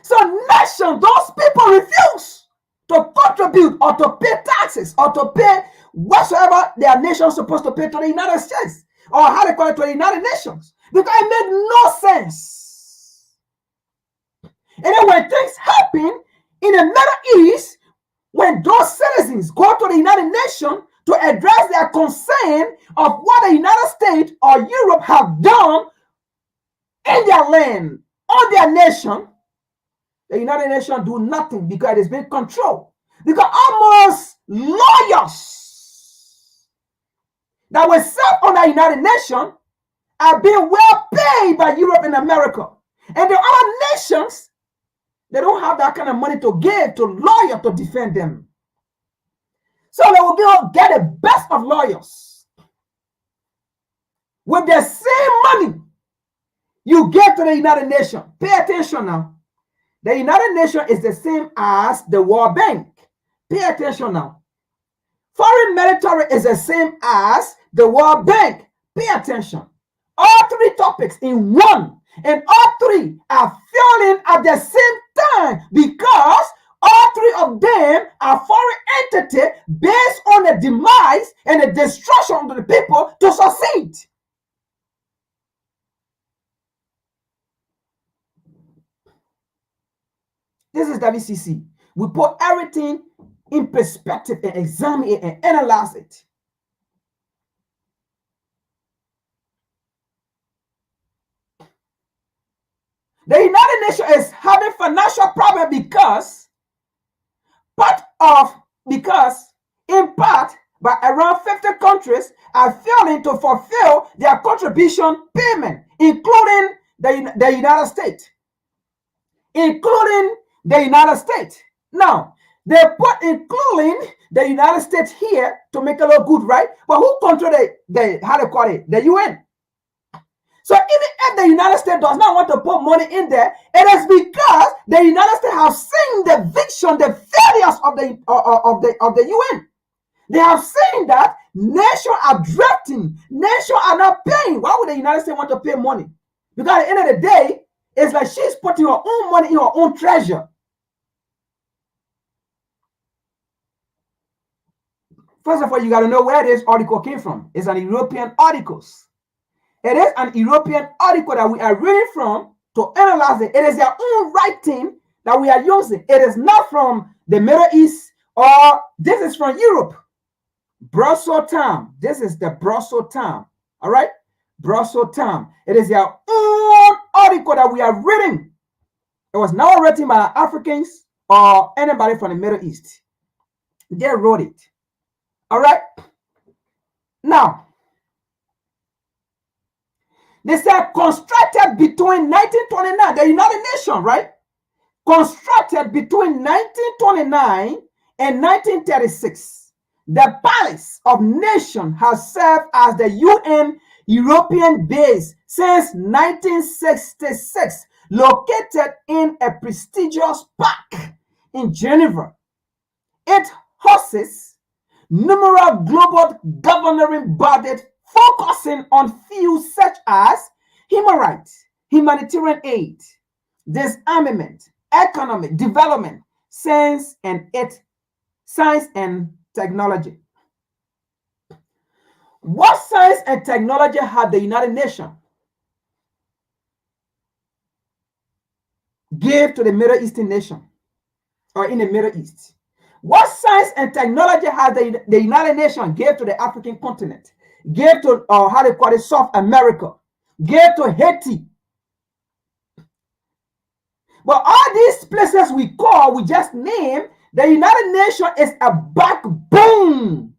So nations, those people refuse to contribute or to pay taxes or to pay whatsoever their nation is supposed to pay to the United States, or how they call it, to the United Nations, because it made no sense. And then when things happen in the Middle East, when those citizens go to the United Nations to address their concern of what the United States or Europe have done in their land, on their nation, the United Nations do nothing because it's been controlled. Because almost lawyers that were served on the United Nations are being well paid by Europe and America. And the other nations, they don't have that kind of money to give to lawyers to defend them. So they will get the best of lawyers. With the same money you give to the United Nations. Pay attention now. The United Nations is the same as the World Bank. Pay attention now. Foreign military is the same as the World Bank. Pay attention. All three topics in one, and all three are failing at the same time because all three of them are foreign entities based on the demise and the destruction of the people to succeed. This is WCC. We put everything in perspective and examine it and analyze it. The United Nations is having financial problem because in part by around 50 countries are failing to fulfill their contribution payment, including the United States. Now, they put including the United States here to make it look good, right? But who controls the UN? So even if the United States does not want to put money in there, it is because the United States have seen the vision, the failures of the UN. They have seen that nations are drifting, nations are not paying. Why would the United States want to pay money? Because at the end of the day, it's like she's putting her own money in her own treasure. First of all, you got to know where this article came from. It's an European article. It is an European article that we are reading from to analyze it. It is their own writing that we are using. It is not from the Middle East, or this is from Europe. Brussels time. This is the Brussels time. All right? Brussels time. It is their own article that we are reading. It was not written by Africans or anybody from the Middle East. They wrote it. All right? Now, they said constructed between 1929, the United Nations, right? Constructed between 1929 and 1936. The Palace of Nations has served as the UN European base since 1966, located in a prestigious park in Geneva. It hosts numerous global governing bodies focusing on fields such as human rights, humanitarian aid, disarmament, economic development, science and technology. What science and technology had the United Nations give to the Middle Eastern nation or in the Middle East? What science and technology has the United Nations gave to the African continent, gave to how they call it, South America, gave to Haiti? But all these places we just name, the United Nations is a backbone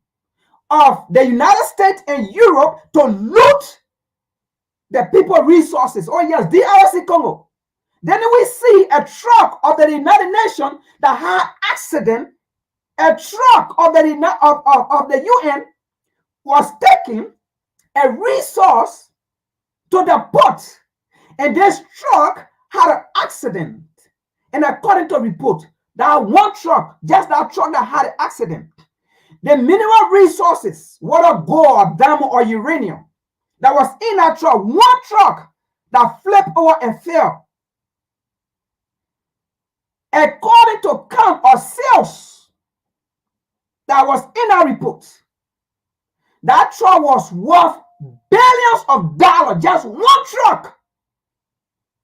of the United States and Europe to loot the people resources. Oh yes, DRC Congo. Then we see a truck of the United Nations that had accident. A truck of the UN was taking a resource to the port, and this truck had an accident. And according to report, that one truck, just that truck that had an accident, the mineral resources, whether gold, diamond, or uranium, that was in that truck, one truck that flipped over and fell. According to count of sales that was in our report, that truck was worth billions of dollars. Just one truck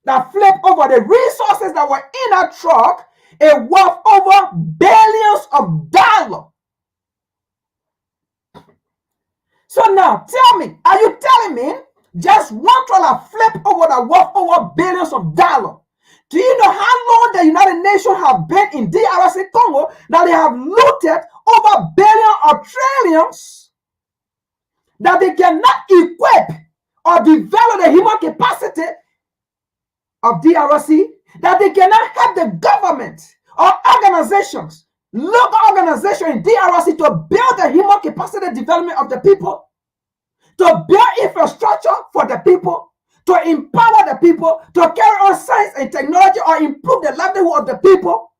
that flipped over. The resources that were in that truck, it worth over billions of dollars. So now tell me, are you telling me just one truck that flipped over that worth over billions of dollars? Do you know how long the United Nations have been in DRC Congo that they have looted over billions or trillions that they cannot equip or develop the human capacity of DRC, that they cannot help the government or organizations, local organizations in DRC to build the human capacity development of the people, to build infrastructure for the people, to empower the people, to carry on science and technology or improve the livelihood of the people?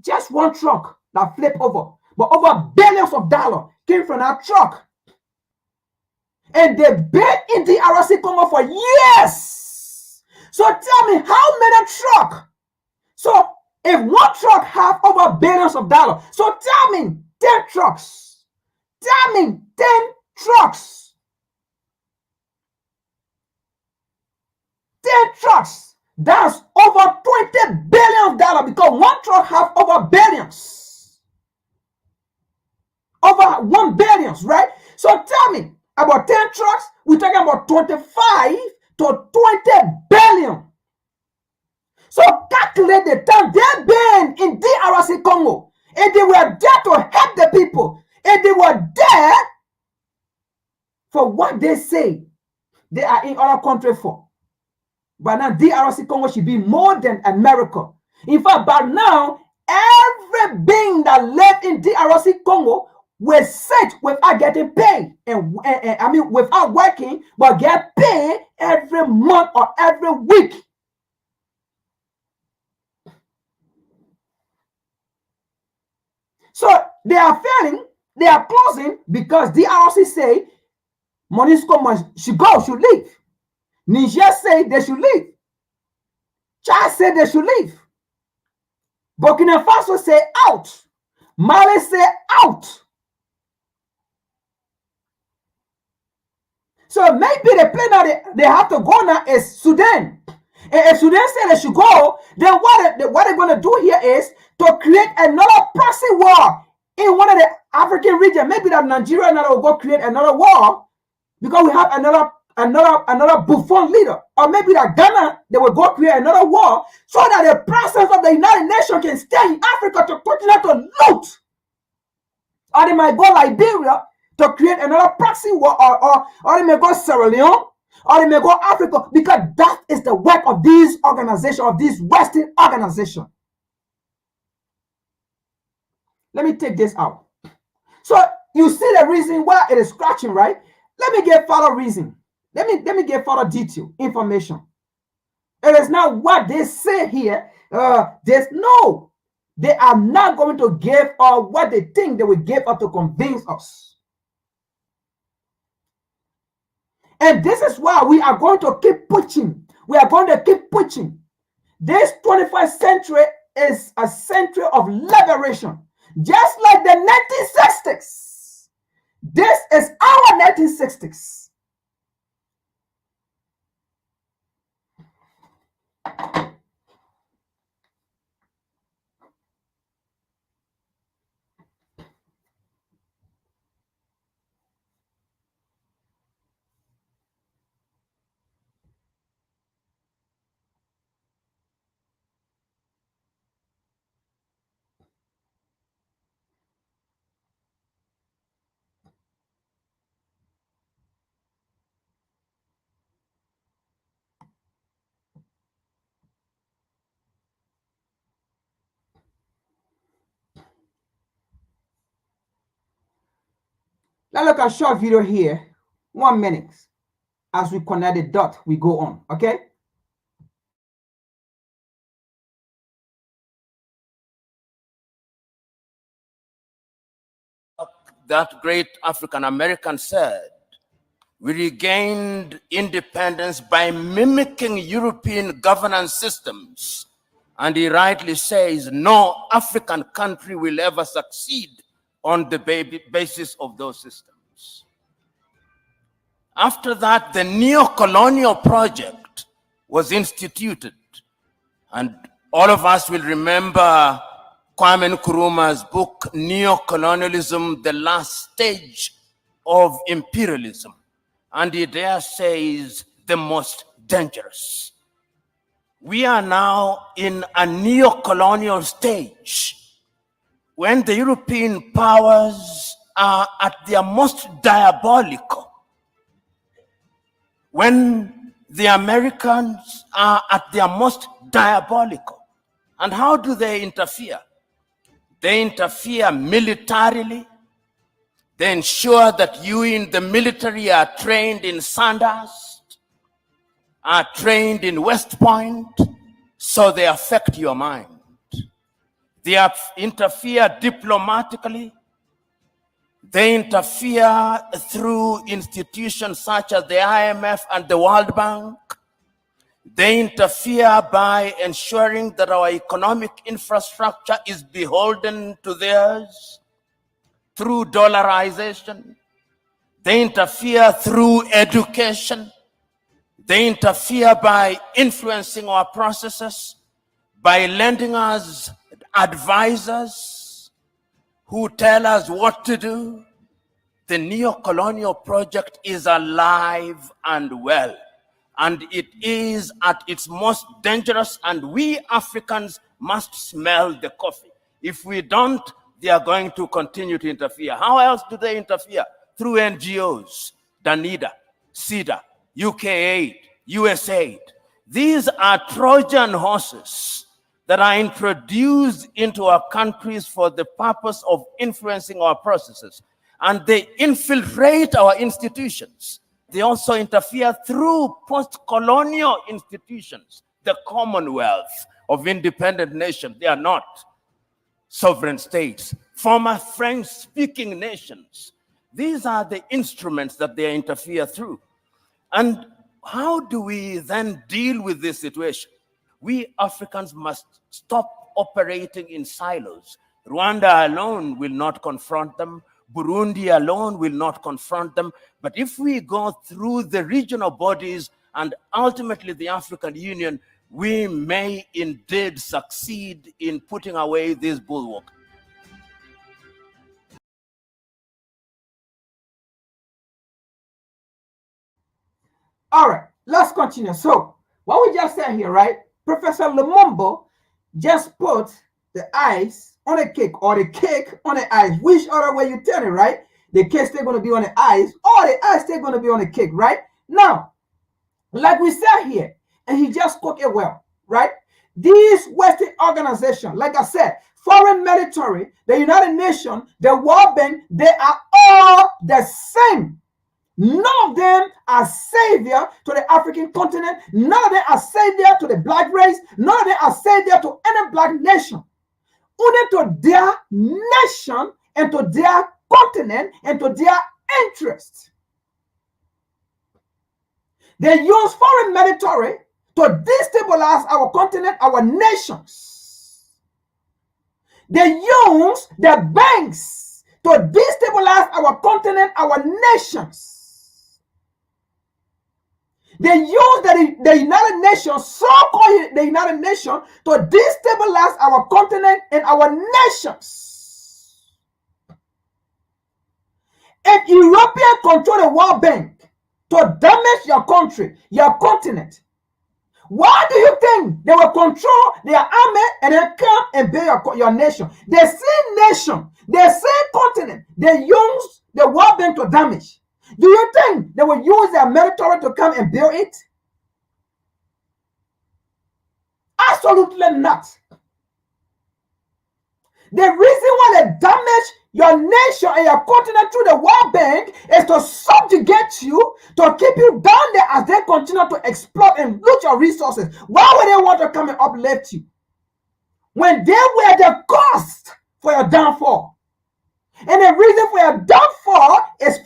Just one truck that flipped over, but over billions of dollars came from that truck. And they've been in the DRC Congo for years. So tell me, how many trucks? So if one truck have over billions of dollars, so tell me 10 trucks. Tell me 10 trucks. 10 trucks. That's over $20 billion because one truck have over billions. Over 1 billion, right? So tell me, about 10 trucks, we're talking about 25 to 20 billion. So calculate the time they've been in DRC Congo, and they were there to help the people, and they were there for what they say they are in other countries for. But now DRC Congo should be more than America. In fact, by now, every being that lived in DRC Congo were set without getting paid, and I mean without working, but get paid every month or every week. So they are failing, they are closing because DRC say MONUSCO should leave. Niger say they should leave. Chad said they should leave. Burkina Faso say out. Mali say out. So maybe the place that they have to go now is Sudan. And if Sudan say they should go, then what they're going to do here is to create another proxy war in one of the African regions. Maybe that Nigeria now will go create another war because we have another buffoon leader. Or maybe that Ghana, they will go create another war so that the presence of the United Nations can stay in Africa to continue to loot. Or they might go Liberia to create another proxy war, or they may go Sierra Leone, or they may go Africa, because that is the work of these organizations, of these Western organizations. Let me take this out. So you see the reason why it is scratching, right? Let me give further reason. Let me give further detail, information. It is not what they say here. They are not going to give what they think they will give up to convince us. And this is why we are going to keep pushing. We are going to keep pushing. This 21st century is a century of liberation. Just like the 1960s. This is our 1960s. Let's look at a short video here, 1 minute. As we connect the dot, we go on, okay? That great African American said, we regained independence by mimicking European governance systems. And he rightly says, no African country will ever succeed on the basis of those systems. After that, the neo-colonial project was instituted. And all of us will remember Kwame Nkrumah's book, Neo-Colonialism, the Last Stage of Imperialism. And he there says the most dangerous. We are now in a neo-colonial stage when the European powers are at their most diabolical, when the Americans are at their most diabolical. And how do they interfere? They interfere militarily. They ensure that you in the military are trained in Sandhurst, are trained in West Point, so they affect your mind. They interfere diplomatically. They interfere through institutions such as the IMF and the World Bank. They interfere by ensuring that our economic infrastructure is beholden to theirs through dollarization. They interfere through education. They interfere by influencing our processes, by lending us advisors who tell us what to do. The neo-colonial project is alive and well, and it is at its most dangerous, and we Africans must smell the coffee. If we don't, they are going to continue to interfere. How else do they interfere? Through NGOs, Danida, CEDA, UK Aid, USAID. These are Trojan horses that are introduced into our countries for the purpose of influencing our processes. And they infiltrate our institutions. They also interfere through post-colonial institutions, the Commonwealth of independent nations. They are not sovereign states, former French-speaking nations. These are the instruments that they interfere through. And how do we then deal with this situation? We Africans must stop operating in silos. Rwanda alone will not confront them. Burundi alone will not confront them. But if we go through the regional bodies and ultimately the African Union, we may indeed succeed in putting away this bulwark. All right, let's continue. So what we just said here, right? Professor Lumumba just put the ice on a cake, or the cake on the ice. Which other way you turn it, right? The cake still going to be on the ice, or the ice still going to be on the cake, right? Now, like we said here, and he just spoke it well, right? These Western organizations, like I said, foreign military, the United Nations, the World Bank, they are all the same. None of them are savior to the African continent. None of them are savior to the black race. None of them are savior to any black nation. Only to their nation and to their continent and to their interests. They use foreign military to destabilize our continent, our nations. They use the banks to destabilize our continent, our nations. They use the United Nations, so-called the United Nations, to destabilize our continent and our nations. If Europeans control the World Bank to damage your country, your continent, why do you think they will control their army and then come and build your nation? The same nation, the same continent, they use the World Bank to damage. Do you think they will use their military to come and build it? Absolutely not. The reason why they damage your nation and your continent through the World Bank is to subjugate you, to keep you down there as they continue to exploit and loot your resources. Why would they want to come and uplift you when they were the cost for your downfall? And the reason for your downfall is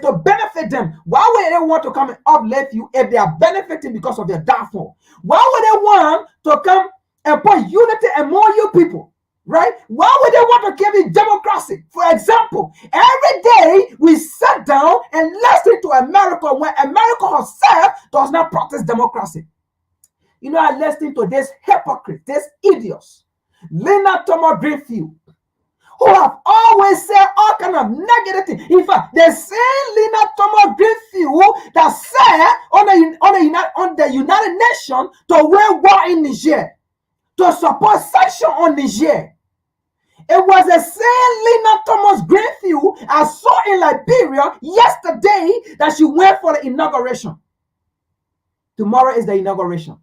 to benefit them. Why would they want to come and uplift you if they are benefiting because of their downfall? Why would they want to come and put unity among you people? Right? Why would they want to give you democracy? For example, every day we sit down and listen to America when America herself does not practice democracy. You know, I listen to this hypocrite, this idiots, Leonard Thomas Greenfield, who have always said all kind of negative things. In fact, the same Leonard Thomas Greenfield that said on the United Nations to wage war in Niger, to support sanction on Niger. It was the same Leonard Thomas Greenfield I saw in Liberia yesterday that she went for the inauguration. Tomorrow is the inauguration.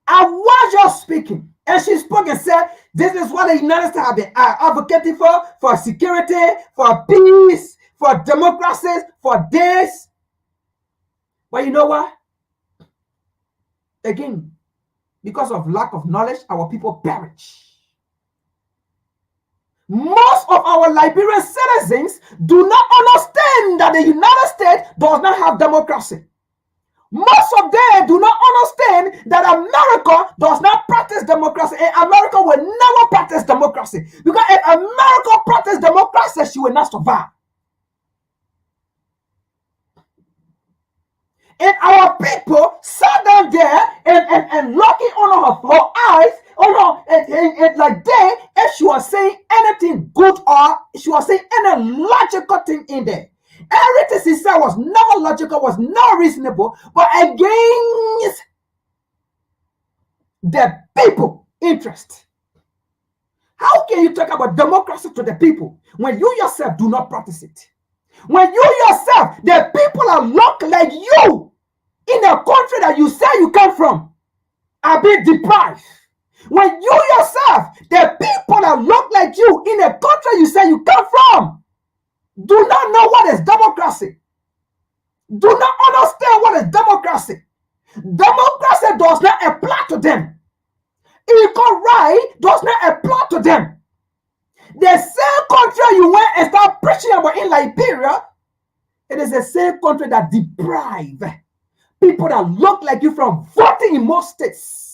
I watched her speaking, and she spoke and said, this is what the United States have been advocating for security, for peace, for democracy, for this. But you know what? Again, because of lack of knowledge, our people perish. Most of our Liberian citizens do not understand that the United States does not have democracy. Most of them do not understand that America does not practice democracy, and America will never practice democracy. Because if America practices democracy, she will not survive. And our people sat down there and looking on her eyes, and like that, if she was saying anything good or she was saying any logical thing in there. Everything she said was not logical, was not reasonable, but against the people interest. How can you talk about democracy to the people when you yourself do not practice it? When you yourself, the people are look like you in a country that you say you come from, are being deprived. When you yourself, the people that look like you in a country you say you come from, do not know what is democracy. Do not understand what is democracy. Democracy does not apply to them. Equal right does not apply to them. The same country you went and start preaching about in Liberia, it is the same country that deprive people that look like you from voting in most states.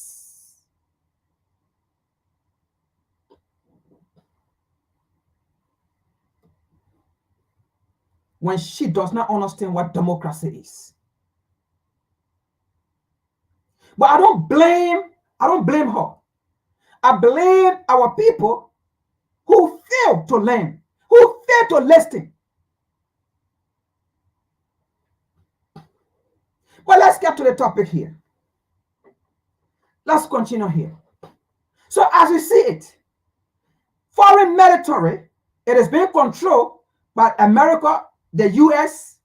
When she does not understand what democracy is. But I don't blame her. I blame our people who fail to learn, who fail to listen. But let's get to the topic here. Let's continue here. So as you see it, foreign military, it is being controlled by America, the US,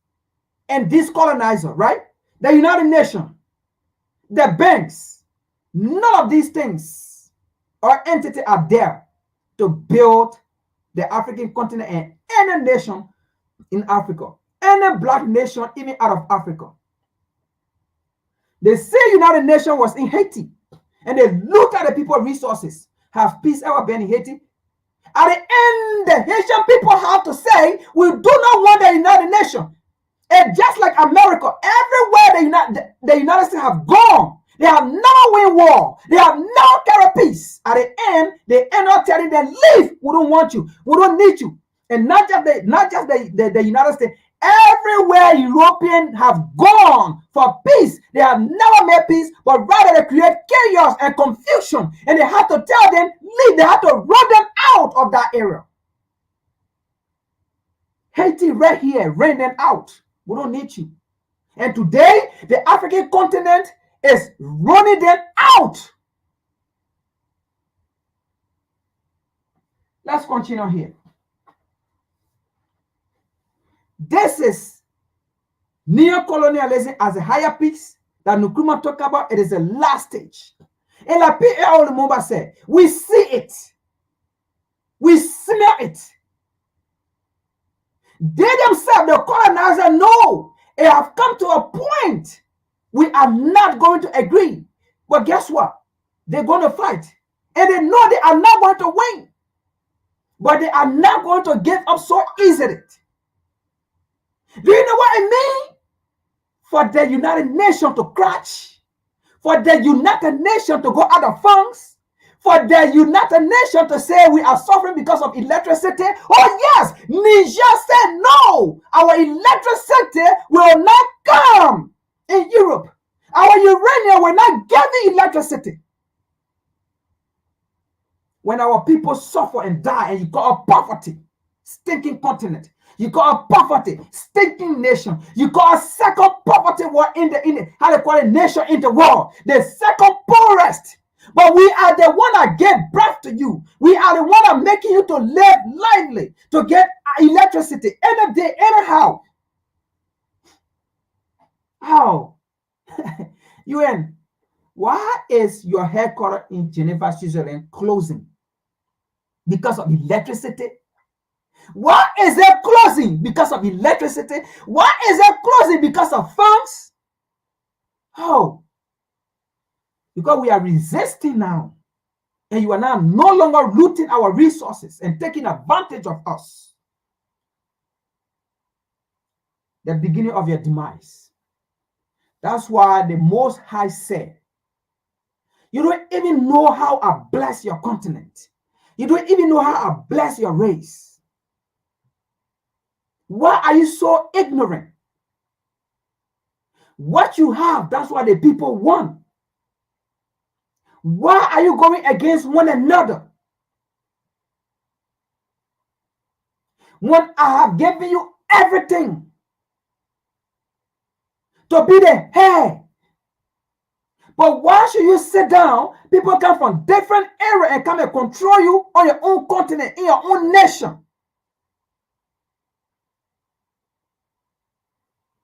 and this colonizer, right? The United Nations, the banks, none of these things or entities are there to build the African continent and any nation in Africa, any black nation even out of Africa. The same United Nations was in Haiti, and they looked at the people's resources. Have peace ever been in Haiti? At the end, the Haitian people have to say, we do not want the United Nations. And just like America, everywhere the United States have gone, they have never win war. They have never carried peace. At the end, they end up telling them, leave. We don't want you. We don't need you. And not just the United States. Everywhere Europeans have gone for peace, they have never made peace, but rather they create chaos and confusion. And they have to tell them, leave. They have to run them out of that area. Haiti right here, ran them out. We don't need you. And today, the African continent is running them out. Let's continue here. This is neo-colonialism as a higher peace that Nkrumah talked about. It is the last stage. And like Pierre Lumumba said, we see it. We smell it. They themselves, the colonizer, know it have come to a point we are not going to agree. But guess what? They're going to fight. And they know they are not going to win. But they are not going to give up so easily. Do you know what it means? For the United Nations to crash, for the United Nations to go out of funds, for the United Nations to say we are suffering because of electricity. Oh yes, Niger said no, our electricity will not come in Europe. Our uranium will not get the electricity. When our people suffer and die, and you call it poverty, stinking continent. You got a poverty, stinking nation. You got a second poverty war in the how they call it, nation in the world. The second poorest. But we are the one that give birth to you. We are the one that making you to live lively, to get electricity any day, anyhow. How? UN, why is your headquarters in Geneva, Switzerland closing? Because of electricity? Why is it closing? Because of electricity? Why is it closing? Because of funds? How? Because we are resisting now. And you are now no longer looting our resources and taking advantage of us. The beginning of your demise. That's why the Most High said, you don't even know how I bless your continent. You don't even know how I bless your race. Why are you so ignorant? What you have, that's what the people want. Why are you going against one another? When I have given you everything to be the head. But why should you sit down? People come from different areas and come and control you on your own continent, in your own nation.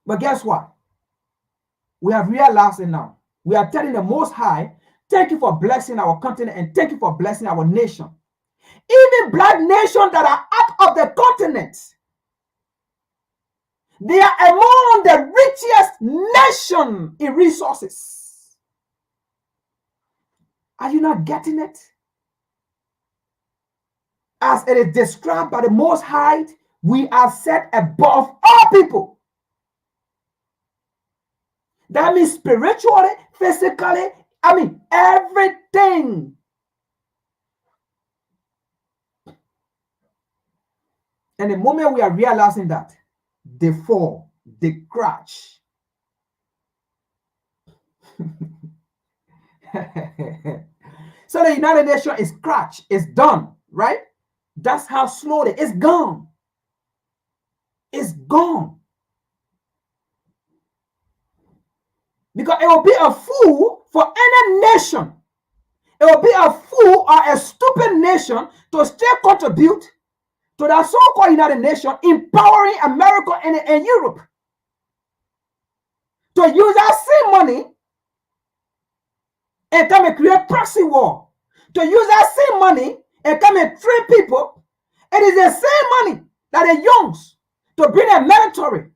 But guess what? We have realized it now. We are telling the Most High, thank you for blessing our continent and thank you for blessing our nation. Even black nations that are out of the continent, they are among the richest nation in resources. Are you not getting it? As it is described by the Most High, we are set above all people. That means spiritually, physically, everything. And the moment we are realizing that, they fall, they crash. So the United Nations is crashed, it's done, right? That's how slowly it's gone. It's gone. Because it will be a fool for any nation. It will be a fool or a stupid nation to still contribute to that so-called United Nations, empowering America and Europe. To use that same money and come and create proxy war. To use that same money and come and train people. It is the same money that they use to bring a military.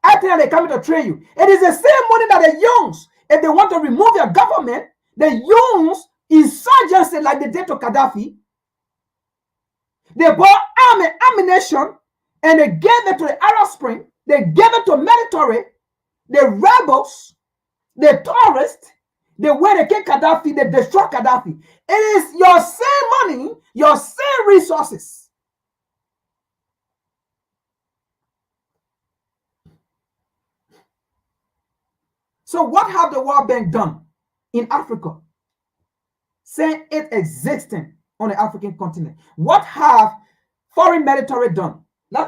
I think they come to train you. It is the same money that they use. If they want to remove your government, they use insurgency like they did to Gaddafi. They bought ammunition and they gave it to the Arab Spring. They gave it to military, the rebels, the terrorists. They went and kill Gaddafi, they destroy Gaddafi. It is your same money, your same resources. So what have the World Bank done in Africa? Saying it existing on the African continent. What have foreign military done?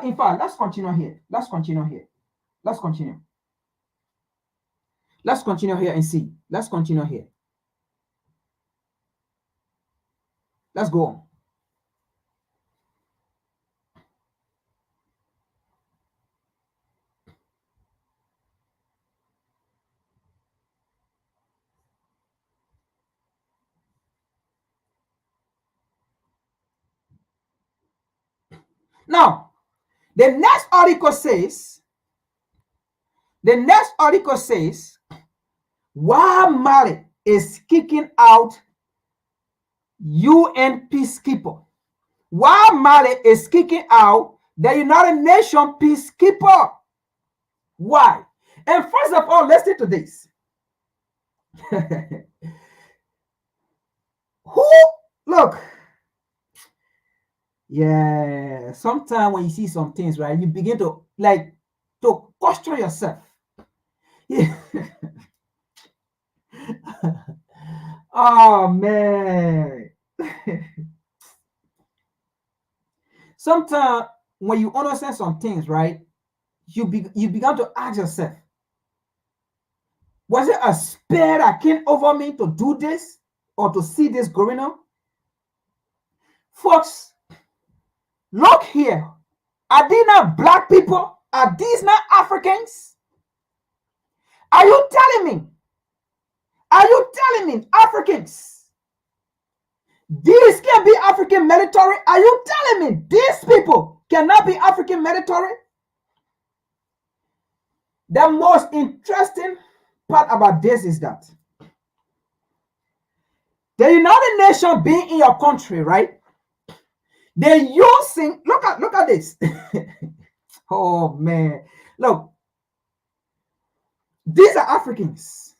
In fact, let's continue here. Let's continue here. Let's continue. Let's continue here and see. Let's continue here. Let's go on. Now, the next article says, while Mali is kicking out UN peacekeeper, while Mali is kicking out the United Nations peacekeeper. Why? And first of all, listen to this. Look, yeah, sometimes when you see some things, right, you begin to question yourself. Yeah. Oh man. Sometimes when you understand some things, right, you begin to ask yourself, was it a spirit that came over me to do this or to see this going on? Folks, look here. Are these not black people? Are these not Africans? Are you telling me? Africans? These can be African military? Are you telling me these people cannot be African military? The most interesting part about this is that the United Nations being in your country, right? They're using, look at this. Oh man, look, these are Africans.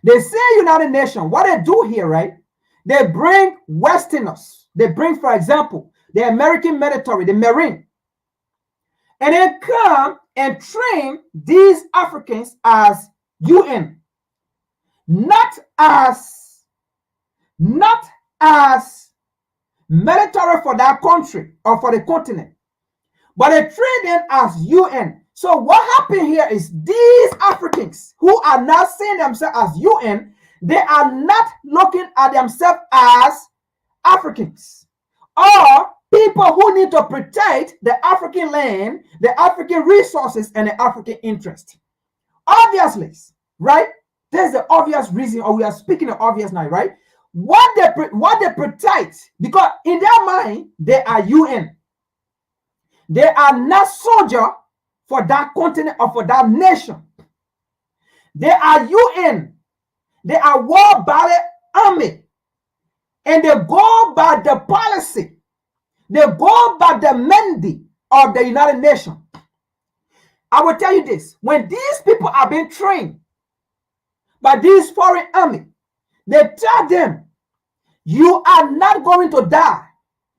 They say United Nations. What they do here, right? They bring Westerners. They bring, for example, the American military, the Marine, and then come and train these Africans as UN, not as military for that country or for the continent, but they train them as UN. So what happened here is these Africans who are not seeing themselves as UN, they are not looking at themselves as Africans or people who need to protect the African land, the African resources, and the African interest. Obviously, right? There's the obvious reason, or we are speaking of obvious now, right? What they protect, because in their mind, they are UN. They are not soldier for that continent or for that nation. They are UN. They are war battle army. And they go by the policy. They go by the mandate of the United Nations. I will tell you this. When these people are being trained by these foreign army, they tell them, you are not going to die.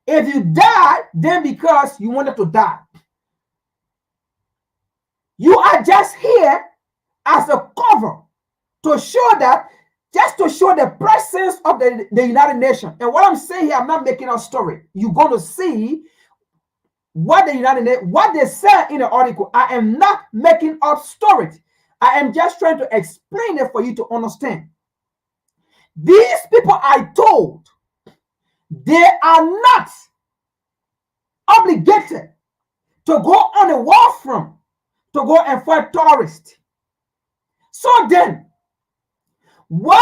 If you die, then because you wanted to die. You are just here as a cover to show that, just to show the presence of the United Nations. And what I'm saying here, I'm not making a story. You're going to see what the United Nations, what they said in the article. I am not making up stories. I am just trying to explain it for you to understand. These people I told, they are not obligated to go on a war front to go and fight terrorists. So then, why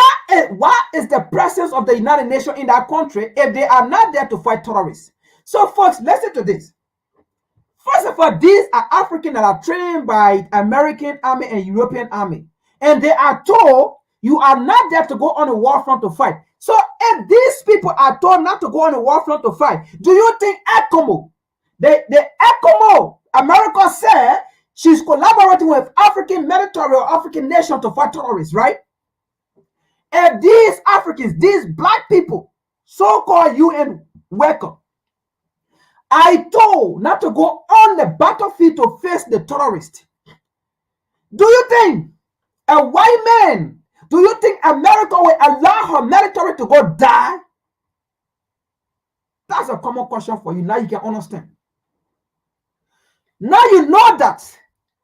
is the presence of the United Nations in that country if they are not there to fight terrorists? So folks, listen to this. First of all, these are Africans that are trained by American army and European army. And they are told, you are not there to go on a war front to fight. So if these people are told not to go on a war front to fight, do you think ECOMO, the ECOMO, America said she's collaborating with African military or African nation to fight terrorists, right? And these Africans, these black people, so-called UN welcome, I told not to go on the battlefield to face the terrorists. Do you think A white man, do you think America will allow her military to go die? That's a common question for you. Now you can understand. Now you know that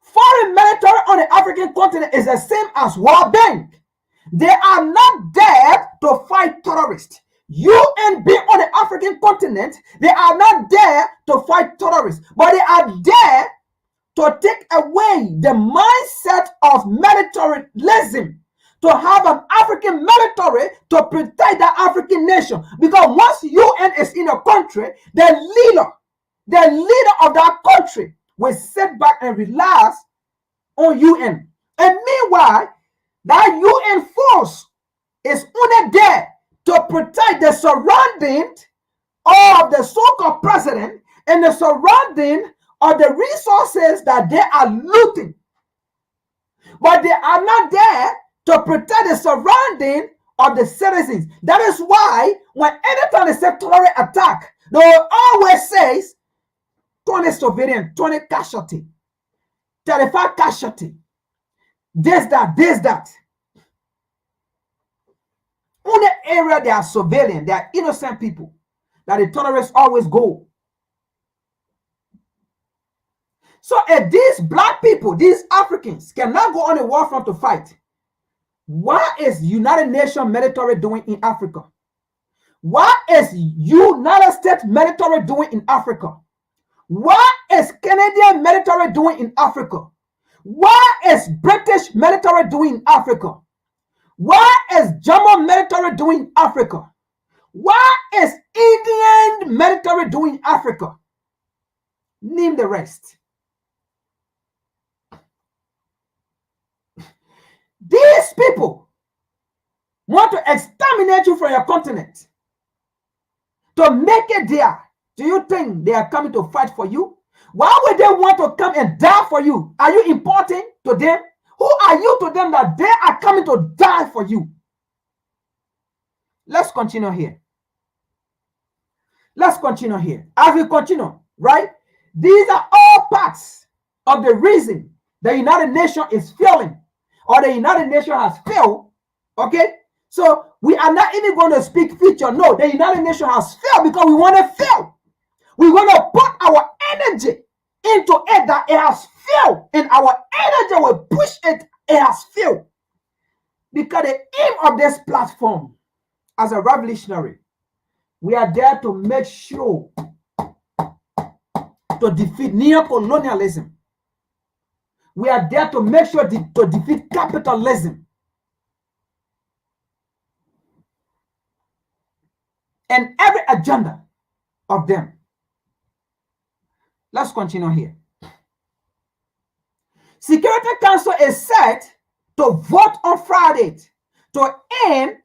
foreign military on the African continent is the same as World Bank. They are not there to fight terrorists. UNB on the African continent, they are not there to fight terrorists, but they are there to take away the mindset of militarism, to have an African military to protect the African nation. Because once UN is in a country, the leader of that country will sit back and relax on UN. And meanwhile, that UN force is only there to protect the surrounding of the so-called president and the surrounding of the resources that they are looting. But they are not there to protect the surrounding of the citizens. That is why when anytime they say terrorist attack, they will always say 20 civilians, 20 casualty, 35 casualty, this, that. On the area they are civilian, they are innocent people that the terrorists always go. So if these black people, these Africans cannot go on the war front to fight, what is United Nations military doing in Africa? What is United States military doing in Africa? What is Canadian military doing in Africa? What is British military doing in Africa? What is German military doing in Africa? What is Indian military doing in Africa? Name the rest. These people want to exterminate you from your continent, to make it there. Do you think they are coming to fight for you? Why would they want to come and die for you? Are you important to them? Who are you to them that they are coming to die for you? Let's continue here. Let's continue here. As we continue, right? These are all parts of the reason the United Nations is failing, or the United Nations has failed. Okay? So we are not even going to speak future. No, the United Nations has failed because we want to fail. We want to put our energy into it that it has failed, and our energy will push it has failed. Because the aim of this platform as a revolutionary, we are there to make sure to defeat neocolonialism. We are there to make sure to defeat capitalism and every agenda of them. Let's continue here. Security Council is set to vote on Friday to end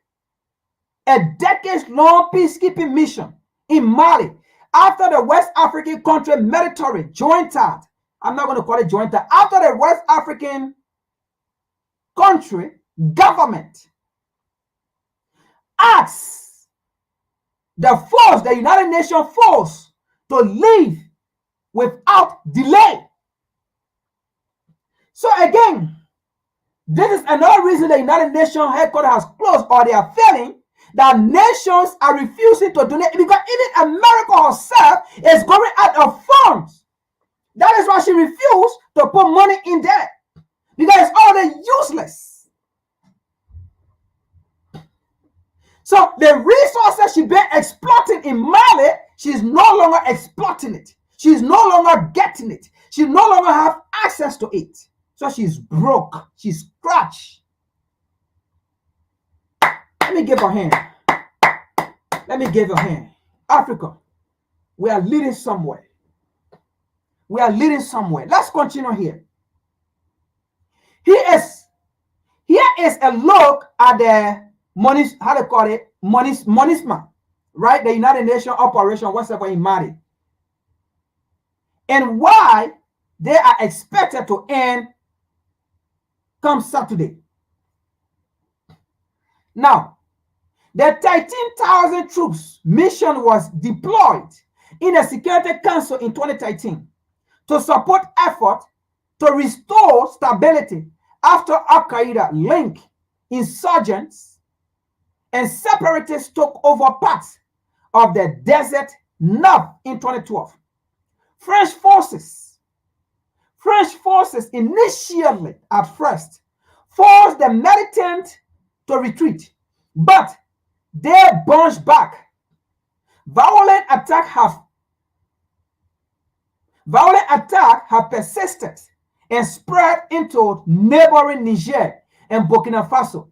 a decades-long peacekeeping mission in Mali after the West African country military jointed. I'm not going to call it jointed. After the West African country government asks the force, the United Nations force, to leave without delay. So again, this is another reason the United Nations headquarters has closed, or they are failing, that nations are refusing to donate, because even America herself is going out of funds. That is why she refused to put money in there, because it's already useless. So the resources she's been exploiting in Mali, she's no longer exploiting it. She's no longer getting it. She no longer have access to it. So she's broke. She's scratched. Let me give her a hand. Let me give her a hand. Africa, we are leading somewhere. We are leading somewhere. Let's continue here. Here is a look at the MONUSMA, right? The United Nations operation, whatever in Mali. And why they are expected to end come Saturday. Now, the 13,000 troops mission was deployed in the Security Council in 2013 to support efforts to restore stability after Al-Qaeda linked insurgents and separatists took over parts of the desert north in 2012. French forces initially at first forced the militants to retreat, but they bounced back. Violent attacks have persisted and spread into neighboring Niger and Burkina Faso,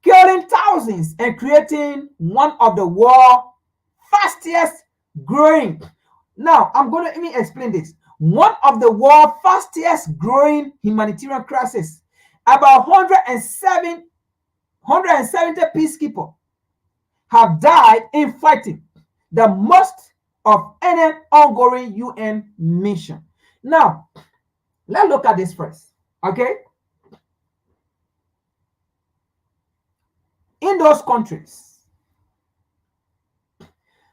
killing thousands and creating one of the world's fastest growing. Now, let me explain this. One of the world's fastest growing humanitarian crises. About 170 peacekeepers have died in fighting, the most of any ongoing UN mission. Now, let's look at this first, okay? In those countries,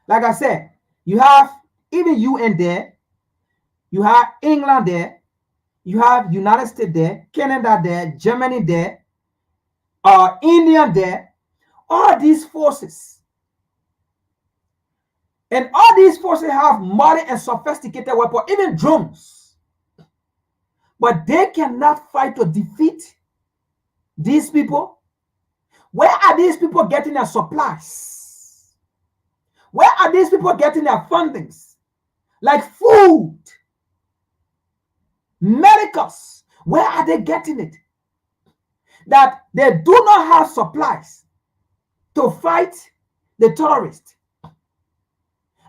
like I said, you have even UN there, you have England there, you have United States there, Canada there, Germany there, India there, all these forces. And all these forces have modern and sophisticated weapons, even drones. But they cannot fight to defeat these people. Where are these people getting their supplies? Where are these people getting their fundings? Like food, medicals. Where are they getting it? That they do not have supplies to fight the terrorists.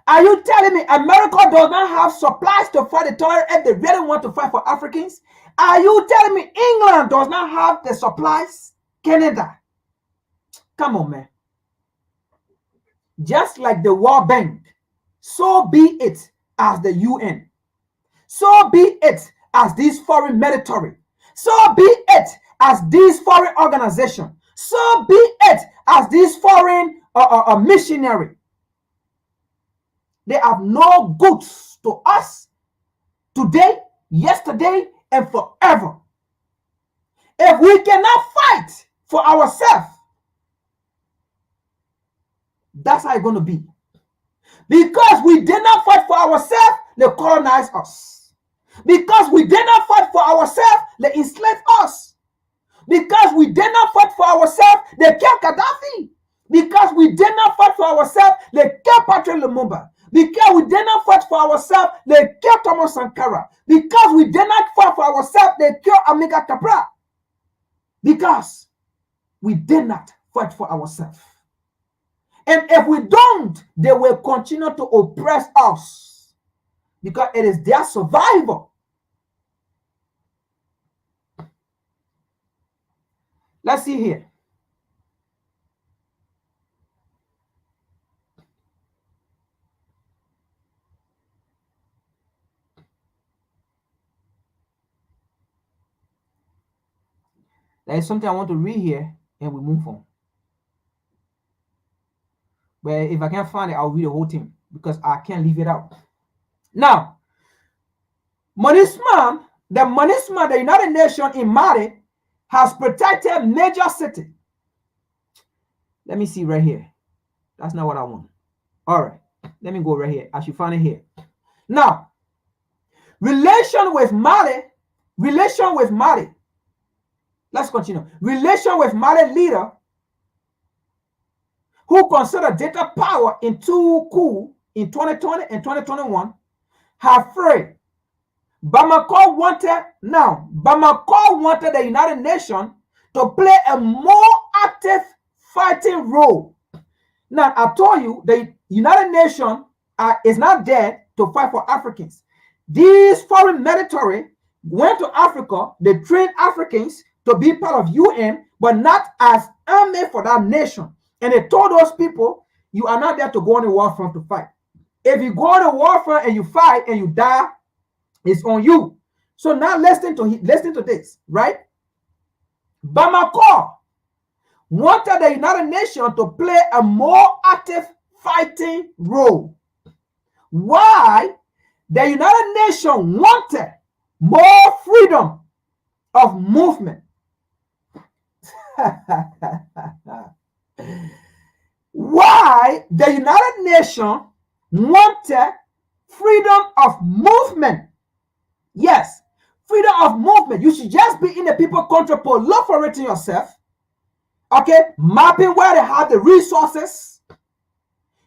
Are you telling me America does not have supplies to fight the terrorists if they really want to fight for Africans? Are you telling me England does not have the supplies? Canada? Come on, man. Just like the World Bank, so be it as the UN. So be it as these foreign military. So be it as these foreign organizations. So be it as these foreign missionary. They have no goods to us today, yesterday, and forever. If we cannot fight for ourselves, that's how it's going to be. Because we did not fight for ourselves, they colonized us. Because we did not fight for ourselves, they enslaved us. Because we did not fight for ourselves, they killed Gaddafi. Because we did not fight for ourselves, they killed Patrick Lumumba. Because we did not fight for ourselves, they killed Thomas Sankara. Because we did not fight for ourselves, they killed Amilcar Cabral. Because we did not fight for ourselves. And if we don't, they will continue to oppress us. Because it is their survival. Let's see here. There is something I want to read here, and we move on. But if I can't find it, I'll read the whole thing because I can't leave it out. Now, MONUSMA, the United Nations in Mali, has protected major cities. Let me see right here. That's not what I want. All right, let me go right here. I should find it here. Now, relation with Mali. Let's continue. Relation with Mali leader who considered data power in two coups in 2020 and 2021 have frayed. Bamako wanted the United Nations to play a more active fighting role. Now, I told you the United Nations is not there to fight for Africans. These foreign military went to Africa, they trained Africans to be part of UN, but not as army for that nation. And they told those people, you are not there to go on the war front to fight. If you go on the war front and you fight and you die, it's on you. So now listen to this, right? Bamako wanted the United Nations to play a more active fighting role. Why? The United Nations wanted more freedom of movement Why the United Nations wanted freedom of movement. Yes, freedom of movement. You should just be in the people country, proliferating yourself. Okay, mapping where they have the resources,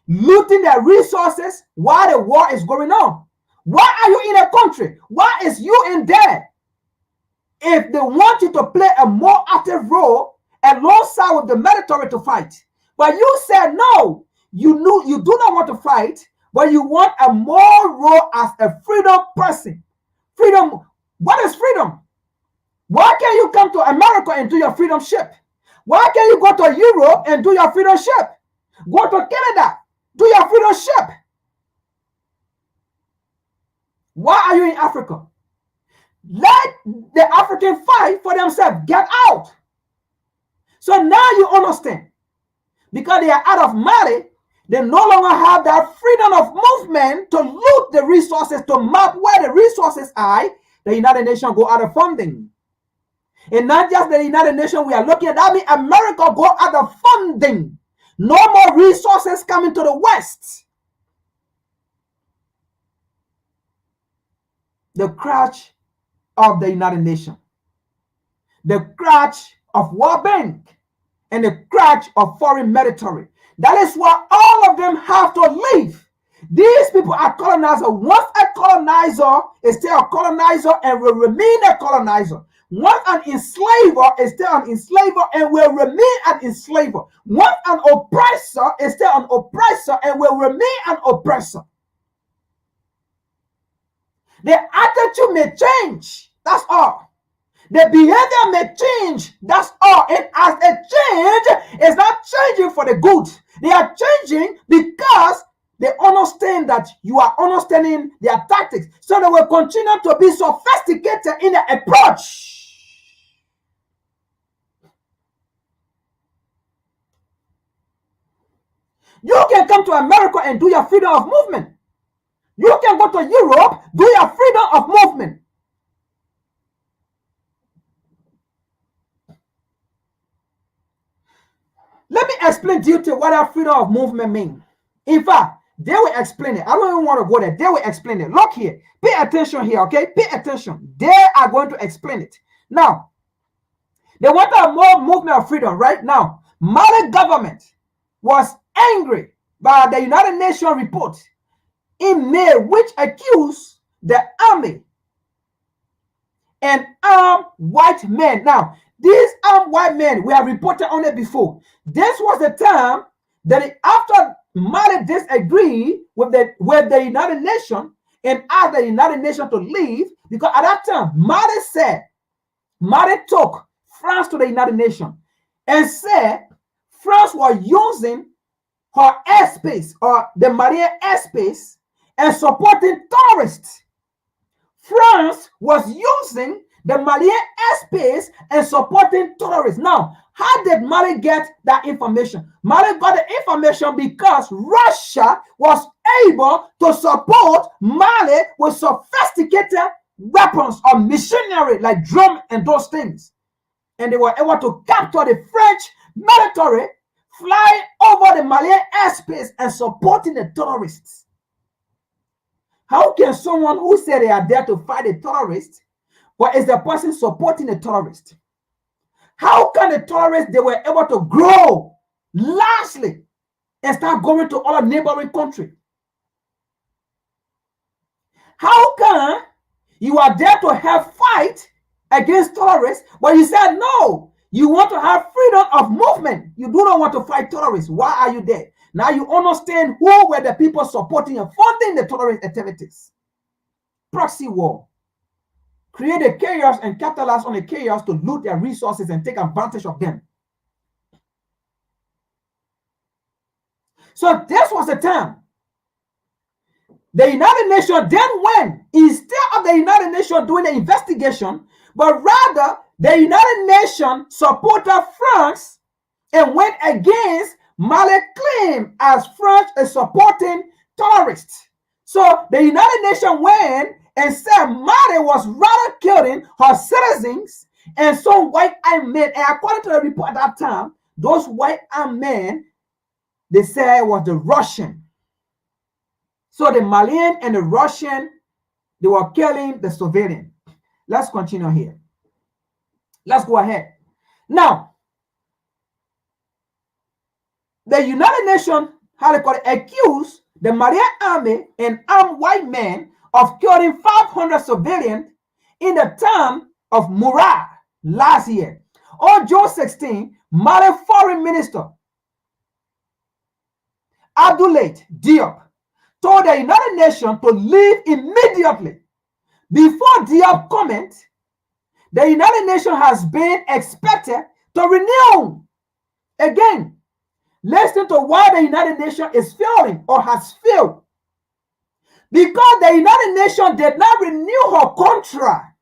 looting their resources while the war is going on. Why are you in a country? Why is you in there? If they want you to play a more active role alongside with the military to fight, but you said no, you do not want to fight, but you want a more role as a freedom person. Freedom. What is freedom? Why can't you come to America and do your freedom ship? Why can't you go to Europe and do your freedom ship? Go to Canada, do your freedom ship. Why are you in Africa? Let the African fight for themselves. Get out. So now you understand. Because they are out of money, they no longer have that freedom of movement to loot the resources, to map where the resources are. The United Nations go out of funding. And not just the United Nations, we are looking at that. I mean, America go out of funding. No more resources coming to the West. The crash of the United Nations, the crash of World Bank, and the crash of foreign military. That is why all of them have to leave. These people are colonizers. Once a colonizer is still a colonizer and will remain a colonizer. Once an enslaver is still an enslaver and will remain an enslaver. Once an oppressor is still an oppressor and will remain an oppressor. The attitude may change. That's all. The behavior may change. That's all. And as a change, it's not changing for the good. They are changing because they understand that you are understanding their tactics. So they will continue to be sophisticated in their approach. You can come to America and do your freedom of movement. You can go to Europe, do your freedom of movement. Let me explain to you what our freedom of movement means. In fact, they will explain it. I don't even want to go there. They will explain it. Look here. Pay attention here, okay? Pay attention. They are going to explain it. Now, they want a more movement of freedom, right? Now, Mali government was angry by the United Nations report in May, which accused the army and armed white men. Now, these armed white men, we have reported on it before. This was the time that after Mali disagreed with the United Nations and asked the United Nations to leave, because at that time, Mali took France to the United Nations and said France was using her airspace or the Malian airspace and supporting terrorists. France was using the Malian airspace and supporting terrorists. Now, how did Mali get that information? Mali got the information because Russia was able to support Mali with sophisticated weapons or machinery like drone and those things. And they were able to capture the French military, flying over the Malian airspace and supporting the terrorists. How can someone who said they are there to fight a terrorist, but is the person supporting a terrorist? How can the terrorists, they were able to grow largely and start going to other neighboring countries? How come you are there to have fight against terrorists, but you said no, you want to have freedom of movement. You do not want to fight terrorists. Why are you there? Now you understand who were the people supporting and funding the terrorist activities. Proxy war. Create a chaos and capitalize on the chaos to loot their resources and take advantage of them. So this was the time. The United Nations then went, instead of the United Nations doing the investigation, but rather the United Nations supported France and went against Mali claim as France is supporting terrorists. So the United Nations went and said Mali was rather killing her citizens And some white armed men, and according to the report at that time, those white armed men, they said it was the Russian. So the Malian and the Russian, they were killing the civilian. Let's continue here. Let's go ahead. Now, the United Nations, how they call it, accused the Malian army and armed white men of killing 500 civilians in the town of Murad last year. On June 16, Mali Foreign Minister Abdoulaye Diop told the United Nations to leave immediately. Before Diop comment, the United Nations has been expected to renew. Again, listen to why the United Nations is failing or has failed. Because the United Nations did not renew her contract.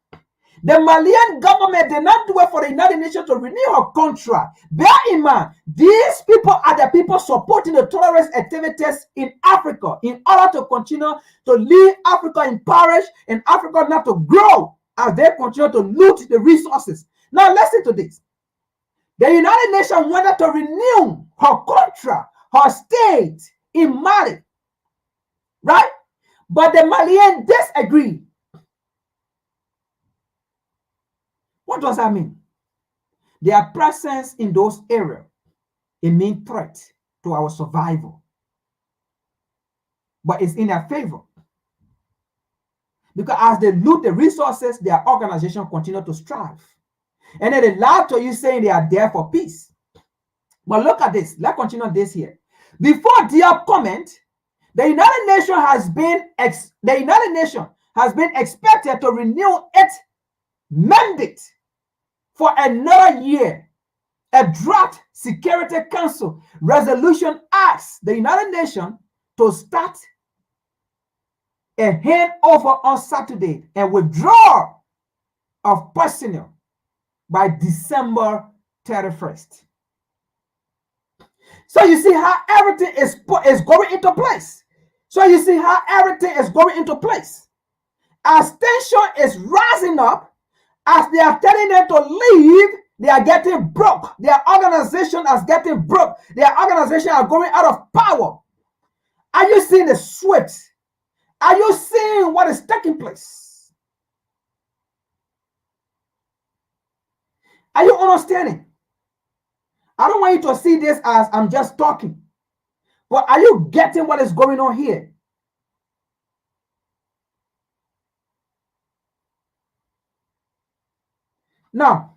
The Malian government did not do it for the United Nations to renew her contract. Bear in mind, these people are the people supporting the terrorist activities in Africa in order to continue to leave Africa impoverished and Africa not to grow as they continue to loot the resources. Now listen to this. The United Nations wanted to renew her contract, her state in Mali, right? But the Malians disagreed. What does that mean? Their presence in those areas, it means threat to our survival. But it's in their favor. Because as they loot the resources, their organization continue to strive. And then they lie to you saying they are there for peace. But look at this. Let's continue this here. Before Diop comment, the United Nations has been expected to renew its mandate for another year. A draft Security Council resolution asks the United Nations to start a handover on Saturday and withdraw of personnel by December 31st. So you see how everything is going into place. So you see how everything is going into place. As tension is rising up, as they are telling them to leave, they are getting broke. Their organization is getting broke. Their organization are going out of power. Are you seeing the sweat? Are you seeing what is taking place? Are you understanding? I don't want you to see this as I'm just talking. But are you getting what is going on here? Now,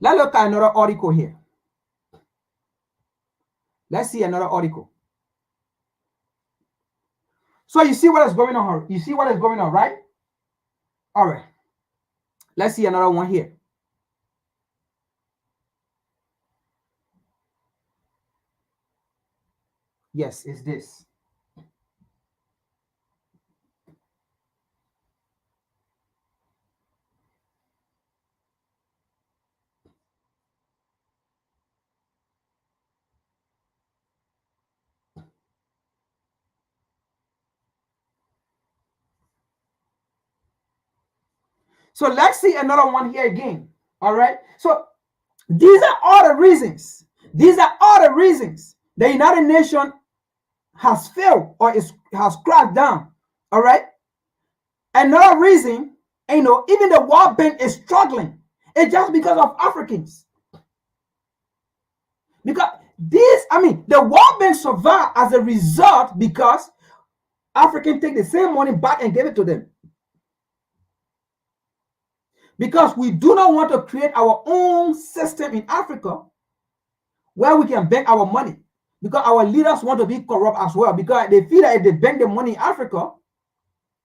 let's look at another article here. Let's see another article. So you see what is going on? You see what is going on, right? All right. Let's see another one here. Yes, it's this. So let's see another one here again. All right. So these are all the reasons. These are all the reasons the United Nations has failed or has cracked down. All right. Another reason, even the World Bank is struggling. It's just because of Africans. Because the World Bank survived as a result because Africans take the same money back and give it to them. Because we do not want to create our own system in Africa where we can bank our money. Because our leaders want to be corrupt as well. Because they feel that if they bank the money in Africa,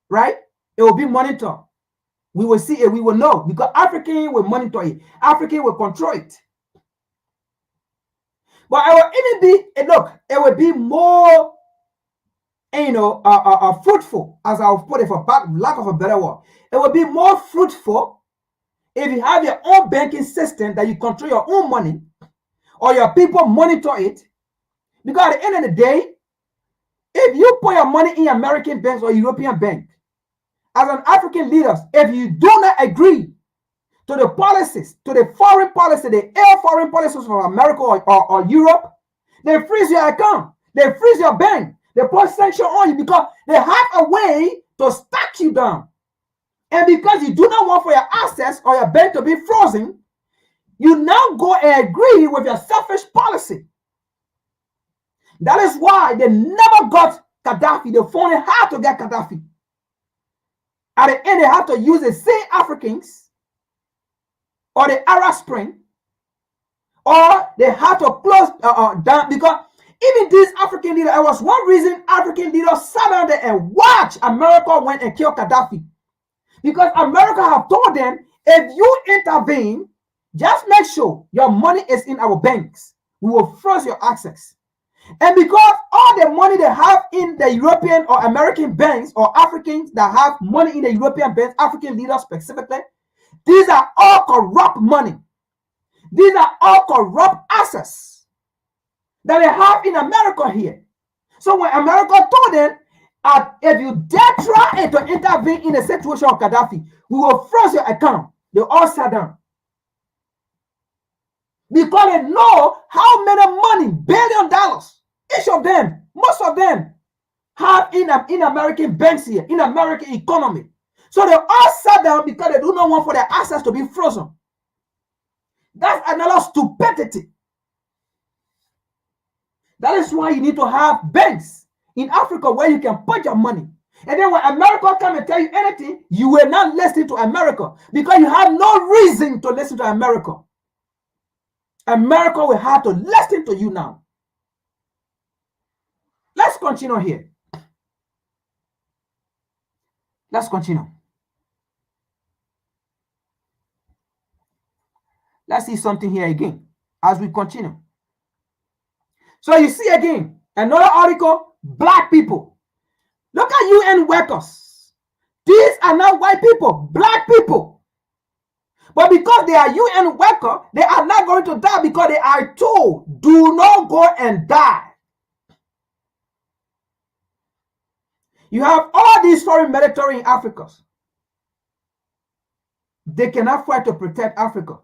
right, it will be monitored. We will see it, we will know. Because African will monitor it. African will control it. But it will even be, it will be more, fruitful, as I'll put it for lack of a better word. It will be more fruitful if you have your own banking system that you control your own money or your people monitor it, Because at the end of the day, if you put your money in American banks or European bank, as an African leader, if you do not agree to the policies, to the foreign policy, the foreign policies of America or Europe, they freeze your account, they freeze your bank, they put sanction on you because they have a way to stack you down. And because you do not want for your assets or your bank to be frozen, you now go and agree with your selfish policy. That is why they never got Gaddafi. They finally had to get Gaddafi. At the end, they had to use the same Africans or the Arab Spring, or they had to close down because even these African leaders, it was one reason African leaders sat down there and watched America went and killed Gaddafi. Because America have told them, if you intervene, just make sure your money is in our banks. We will freeze your access. And because all the money they have in the European or American banks or Africans that have money in the European banks, African leaders specifically, these are all corrupt money. These are all corrupt assets that they have in America here. So when America told them, if you dare try to intervene in the situation of Gaddafi, we will freeze your account. They all sat down. Because they know how many money, $1 billion, each of them, most of them, have in American banks here, in American economy. So they all sat down because they do not want for their assets to be frozen. That's another stupidity. That is why you need to have banks in Africa where you can put your money. And then when America come and tell you anything, you will not listen to America because you have no reason to listen to America. America will have to listen to you now. Let's continue here. Let's continue. Let's see something here again as we continue. So you see again, another article, black people. Look at UN workers. These are not white people, black people. But because they are UN workers, they are not going to die because they are told, do not go and die. You have all these foreign military in Africa. They cannot fight to protect Africa.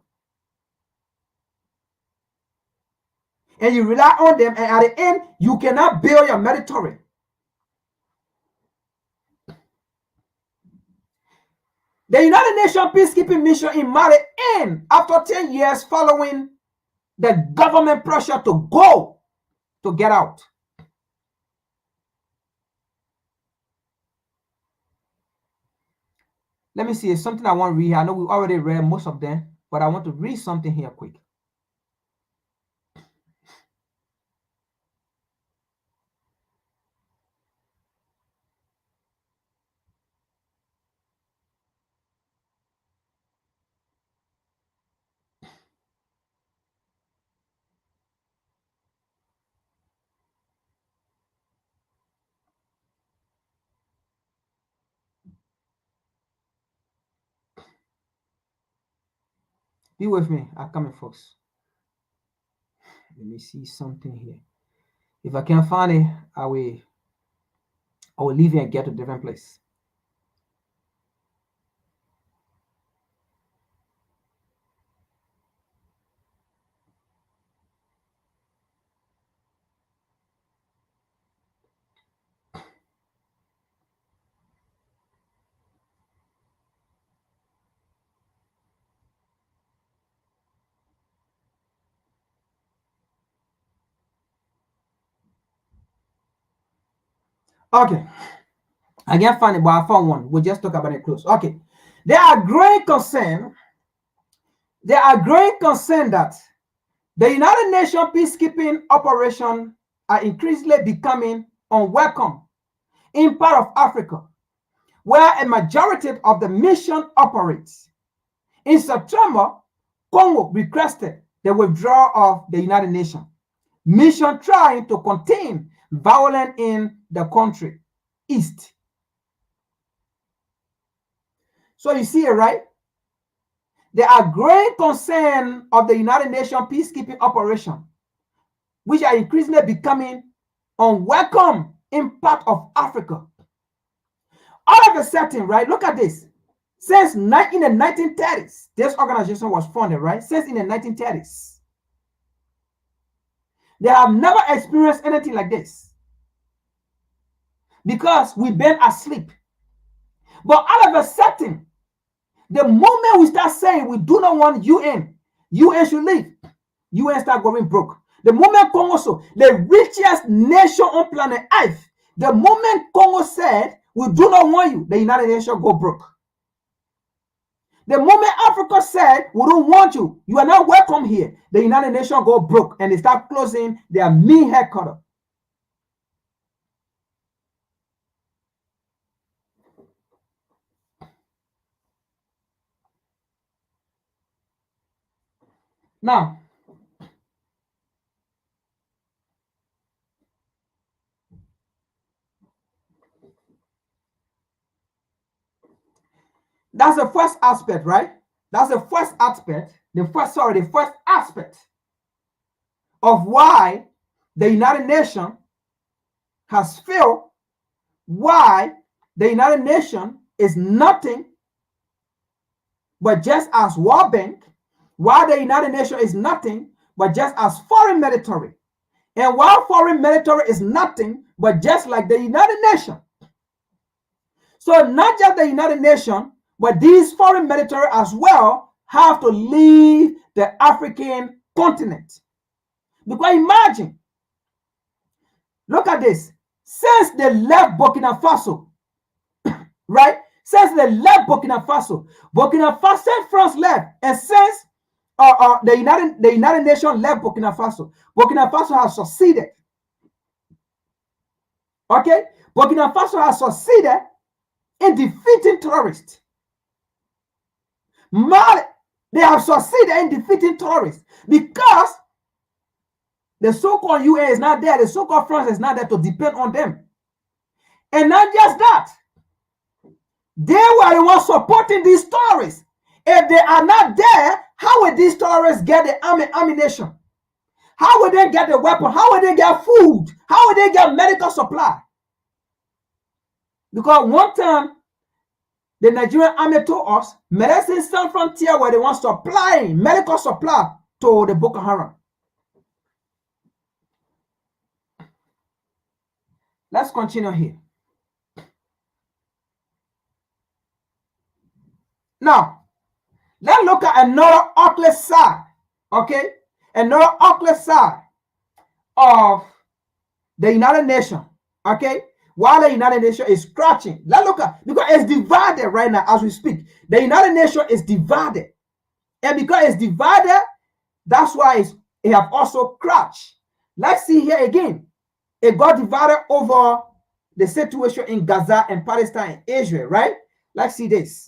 And you rely on them, and at the end, you cannot build your military. The United Nations peacekeeping mission in Mali ended after 10 years following the government pressure to go to get out. Let me see, it's something I want to read here. I know we already read most of them, but I want to read something here quick. Be with me. I'm coming, folks. Let me see something here. If I can't find it, I will leave here and get to a different place. Okay. I can't find it, but I found one. We'll just talk about it close. Okay. There are growing concern that the United Nations peacekeeping operations are increasingly becoming unwelcome in part of Africa, where a majority of the mission operates. In September, Congo requested the withdrawal of the United Nations mission trying to contain violence in the country east. So you see it, right? There are growing concern of the United Nations peacekeeping operation, which are increasingly becoming unwelcome in part of Africa. All of a sudden, right, look at this. Since in the 1930s, this organization was founded, right? Since in the 1930s, they have never experienced anything like this because we've been asleep. But all of a sudden, the moment we start saying we do not want UN should leave, UN start going broke. The moment Congo, so the richest nation on planet Earth, the moment Congo said we do not want you, the United Nations go broke. The moment Africa said we don't want you, you are not welcome here, the United Nations go broke and they start closing their main headquarters. Now, that's the first aspect, right? That's the first aspect, the first aspect of why the United Nations has failed, why the United Nations is nothing but just as World Bank, why the United Nations is nothing but just as foreign military. And while foreign military is nothing but just like the United Nations. So not just the United Nations, but these foreign military as well have to leave the African continent. Because imagine, look at this. Since they left Burkina Faso, right? Since they left Burkina Faso, since France left, and since the United Nations left Burkina Faso has succeeded. Okay? Burkina Faso has succeeded in defeating terrorists. Mali, they have succeeded in defeating terrorists because the so-called UN is not there, the so-called France is not there to depend on them. And not just that, they were the ones supporting these terrorists. If they are not there, how will these terrorists get the ammunition? How will they get the weapon? How will they get food? How will they get medical supply? Because one time, the Nigerian army told us, Medicine Sans Frontier were the ones supplying medical supply to the Boko Haram. Let's continue here. Now, let's look at another ugly side, okay? Another ugly side of the United Nations, okay? While the United Nations is scratching, let's look at, because it's divided right now as we speak. The United Nations is divided. And because it's divided, that's why it have also crashed. Let's see here again. It got divided over the situation in Gaza and Palestine and Israel, right? Let's see this.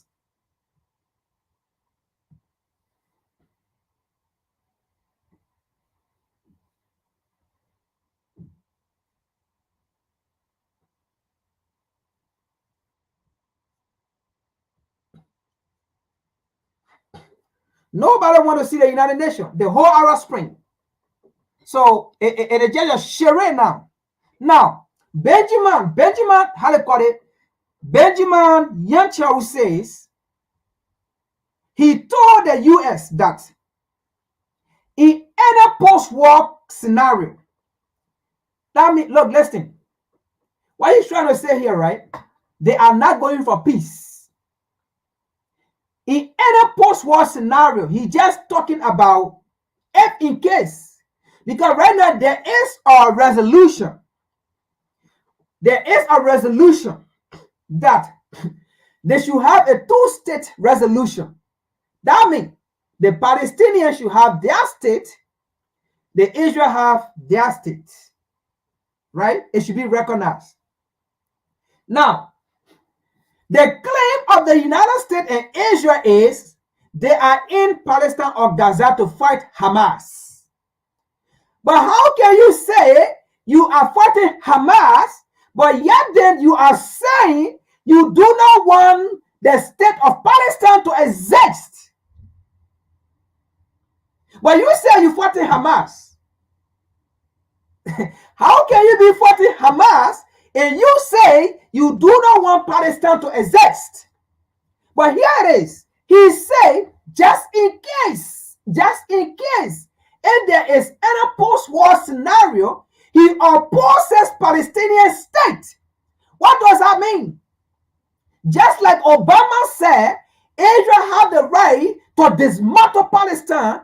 Nobody want to see the United Nations, the whole Arab Spring. So it just share now. Now, Benjamin, how they call it? Benjamin Yanchau says he told the US that in any post-war scenario, that means, look, listen, what he's trying to say here, right? They are not going for peace. In any post-war scenario, he's just talking about if in case, because right now there is a resolution. There is a resolution that they should have a two-state resolution. That means the Palestinians should have their state, the Israel have their state, right? It should be recognized. Now, the claim of the United States and Israel is they are in Palestine or Gaza to fight Hamas. But how can you say you are fighting Hamas, but yet then you are saying you do not want the state of Palestine to exist? But you say you're fighting Hamas. How can you be fighting Hamas and you say you do not want Palestine to exist? But here it is. He said, just in case, if there is any post-war scenario, he opposes Palestinian state. What does that mean? Just like Obama said, Israel have the right to dismantle Palestine,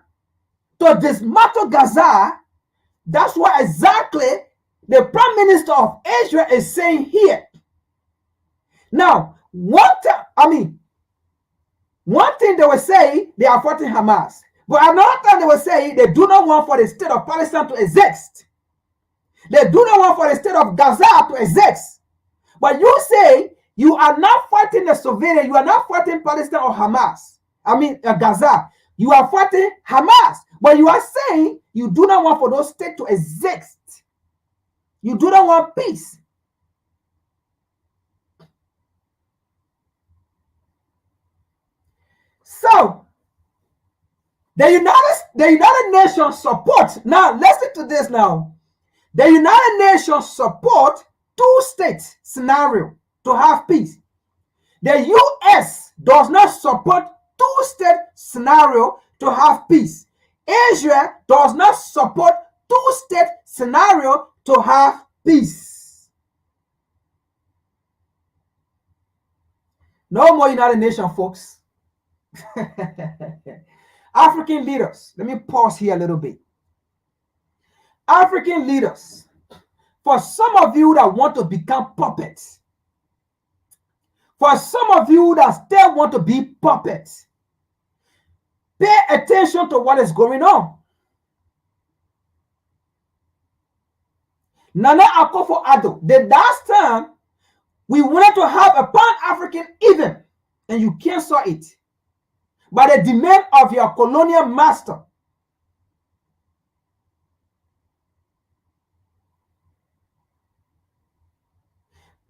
to dismantle Gaza. That's what exactly the Prime Minister of Israel is saying here. Now, one thing they will say, they are fighting Hamas. But another time they will say they do not want for the state of Palestine to exist. They do not want for the state of Gaza to exist. But you say you are not fighting the civilian, you are not fighting Palestine or Hamas. Gaza. You are fighting Hamas. But you are saying you do not want for those states to exist. You do not want peace. So, the United Nations support, now listen to this now. The United Nations support two-state scenario to have peace. The US does not support two-state scenario to have peace. Israel does not support two-state scenario to have peace. No more United Nations, folks. African leaders, let me pause here a little bit. African leaders, for some of you that want to become puppets, for some of you that still want to be puppets, pay attention to what is going on. Nana Akufo-Addo, the last time we wanted to have a Pan-African event, and you cancel it by the demand of your colonial master.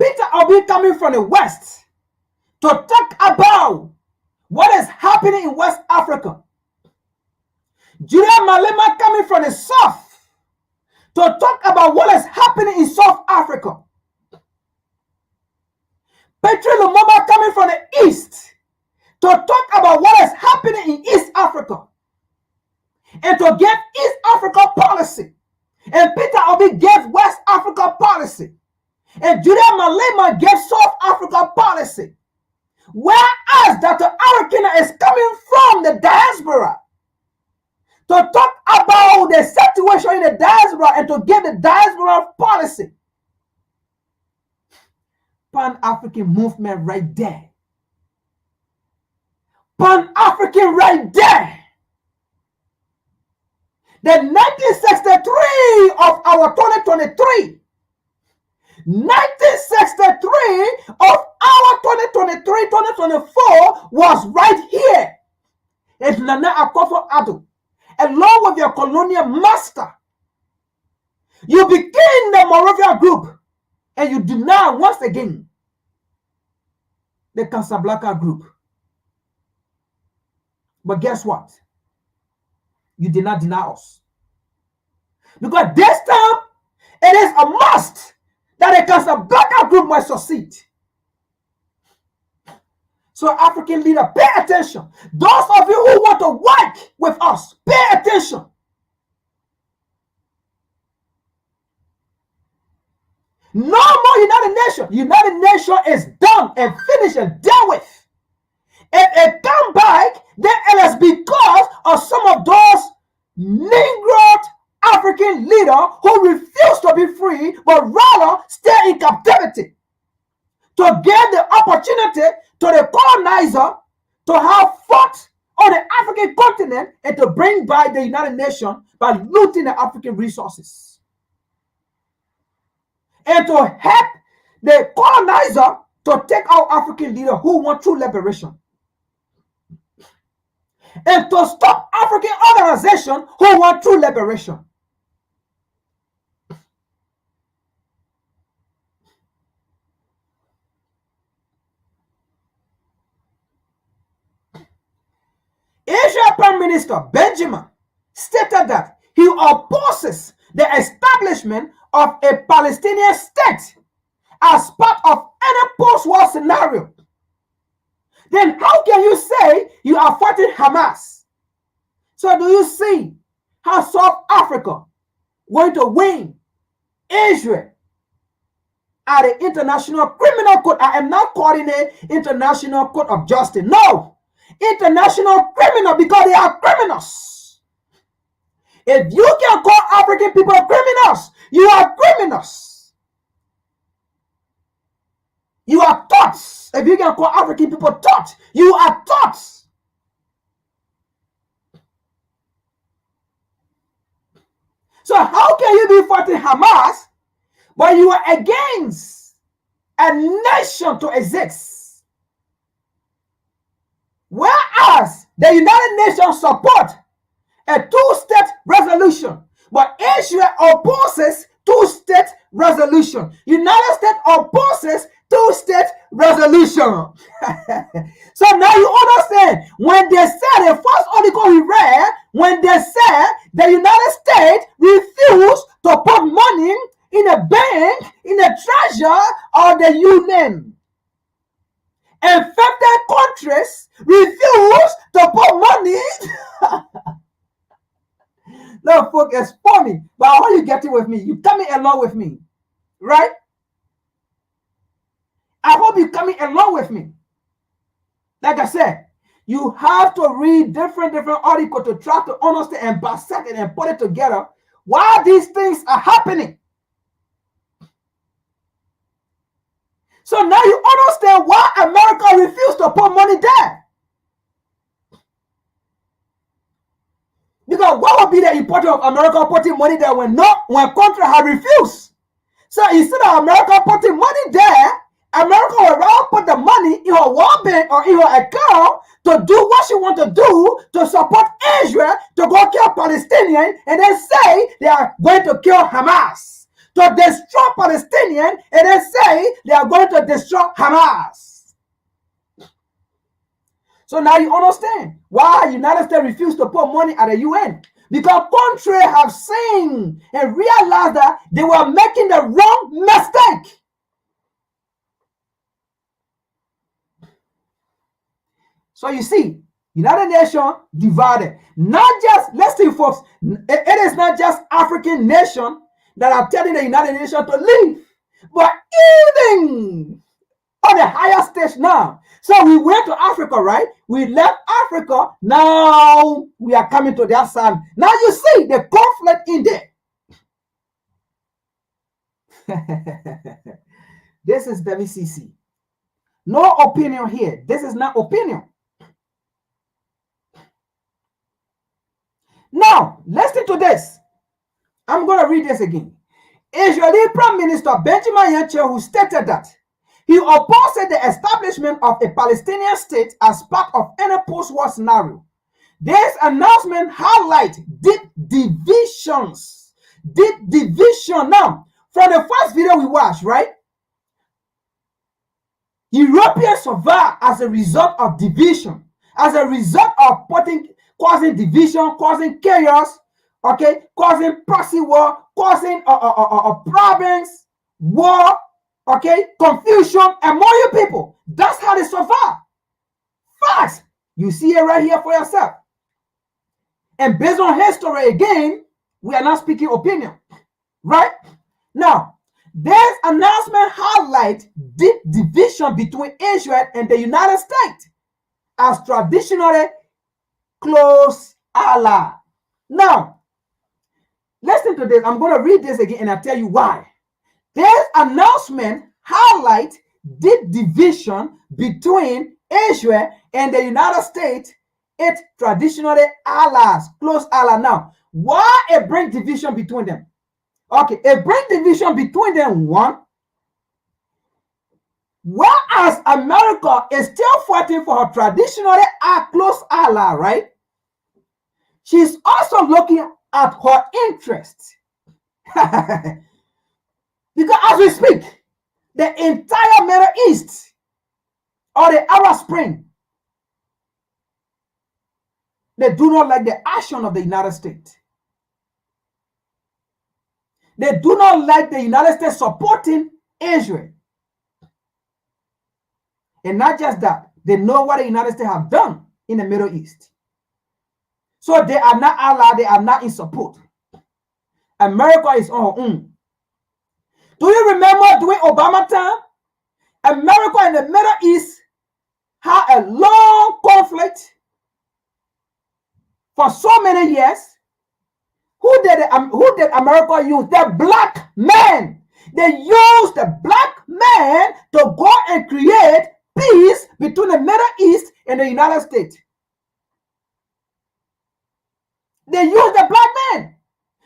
Peter Obi coming from the West to talk about what is happening in West Africa. Julian Malema coming from the South to talk about what is happening in South Africa. Petri Lumumba coming from the East to talk about what is happening in East Africa and to give East Africa policy. And Peter Obi gave West Africa policy. And Julian Malema gave South Africa policy. Whereas Dr. Arakina is coming from the diaspora to talk about the situation in the diaspora and to give the diaspora policy. Pan-African movement right there. Pan-African right there. The 1963 of our 2023. 1963 of our 2023-2024 was right here. It's Nana Akufo-Addo, along with your colonial master. You became the Moravia group, and you deny once again the Casablanca group. But guess what? You did not deny us. Because this time, it is a must that the Casablanca group must succeed. So African leader, pay attention. Those of you who want to work with us, pay attention. No more United Nations. United Nations is done and finished and dealt with. If it come back, then it is because of some of those Negro African leaders who refuse to be free, but rather stay in captivity, to give the opportunity to the colonizer to have fought on the African continent and to bring back the United Nations by looting the African resources. And to help the colonizer to take out African leaders who want true liberation. And to stop African organizations who want true liberation. Israel Prime Minister Benjamin stated that He opposes the establishment of a Palestinian state as part of any post-war scenario. Then how can you say you are fighting Hamas? So do you see how South Africa going to win Israel at the International Criminal Court? I am not calling it International Court of Justice. No, international criminal, because they are criminals. If you can call African people criminals, you are criminals. You are thugs. If you can call African people thugs, you are thugs. So how can you be fighting Hamas, but you are against a nation to exist? Whereas the United Nations support a two-state resolution, but Israel opposes two-state resolution. United States opposes two-state resolution. So now you understand, when they said, the first article we read, when they said the United States refused to put money in a bank, in a treasure of the UN, and 50 countries refused to put money. No, folks, it's funny, but I want you getting with me. You coming along with me, right? I hope you're coming along with me. Like I said, you have to read different articles to try to understand and dissect it and put it together why these things are happening. So now you understand why America refused to put money there. Because what would be the importance of America putting money there when country have refused? So instead of America putting money there, America will rather put the money in her World Bank or in her account to do what she wants to do to support Israel, to go kill Palestinians, and then say they are going to kill Hamas. To destroy Palestinians, and then say they are going to destroy Hamas. So now you understand why the United States refused to put money at the UN. Because countries have seen and realized that they were making the wrong mistake. So you see, United Nations divided. Not just, let's see folks, it is not just African nations that are telling the United Nations to leave, but even on the higher stage now. So we went to Africa, right? We left Africa. Now we are coming to their side. Now you see the conflict in there. This is WCC. No opinion here. This is not opinion. Now, listen to this. I'm going to read this again. Israeli Prime Minister Benjamin Netanyahu stated that he opposed the establishment of a Palestinian state as part of any post-war scenario. This announcement highlights deep divisions. Deep division. Now, from the first video we watched, right? Europeans survived as a result of division, as a result of causing division, causing chaos, okay, causing proxy war, causing problems, war, okay, confusion among you people. That's how they survive. Facts. You see it right here for yourself. And based on history, again, we are not speaking opinion, right? Now, this announcement highlights deep division between Israel and the United States as traditionally close ally. Now, listen to this. I'm going to read this again and I'll tell you why. This announcement highlights deep division between Israel and the United States, its traditionally allies, close ally. Now, why it brings division between them? Okay, it brings division between them, one. Whereas America is still fighting for her traditionally close ally, right? She's also looking at her interests. Because as we speak, the entire Middle East or the Arab Spring, they do not like the action of the United States. They do not like the United States supporting Israel. And not just that, they know what the United States have done in the Middle East. So they are not allied, they are not in support. America is on her own. Do you remember during Obama time? America and the Middle East had a long conflict for so many years. Who did America use? The black man. They used the black man to go and create peace between the Middle East and the United States. They used the black man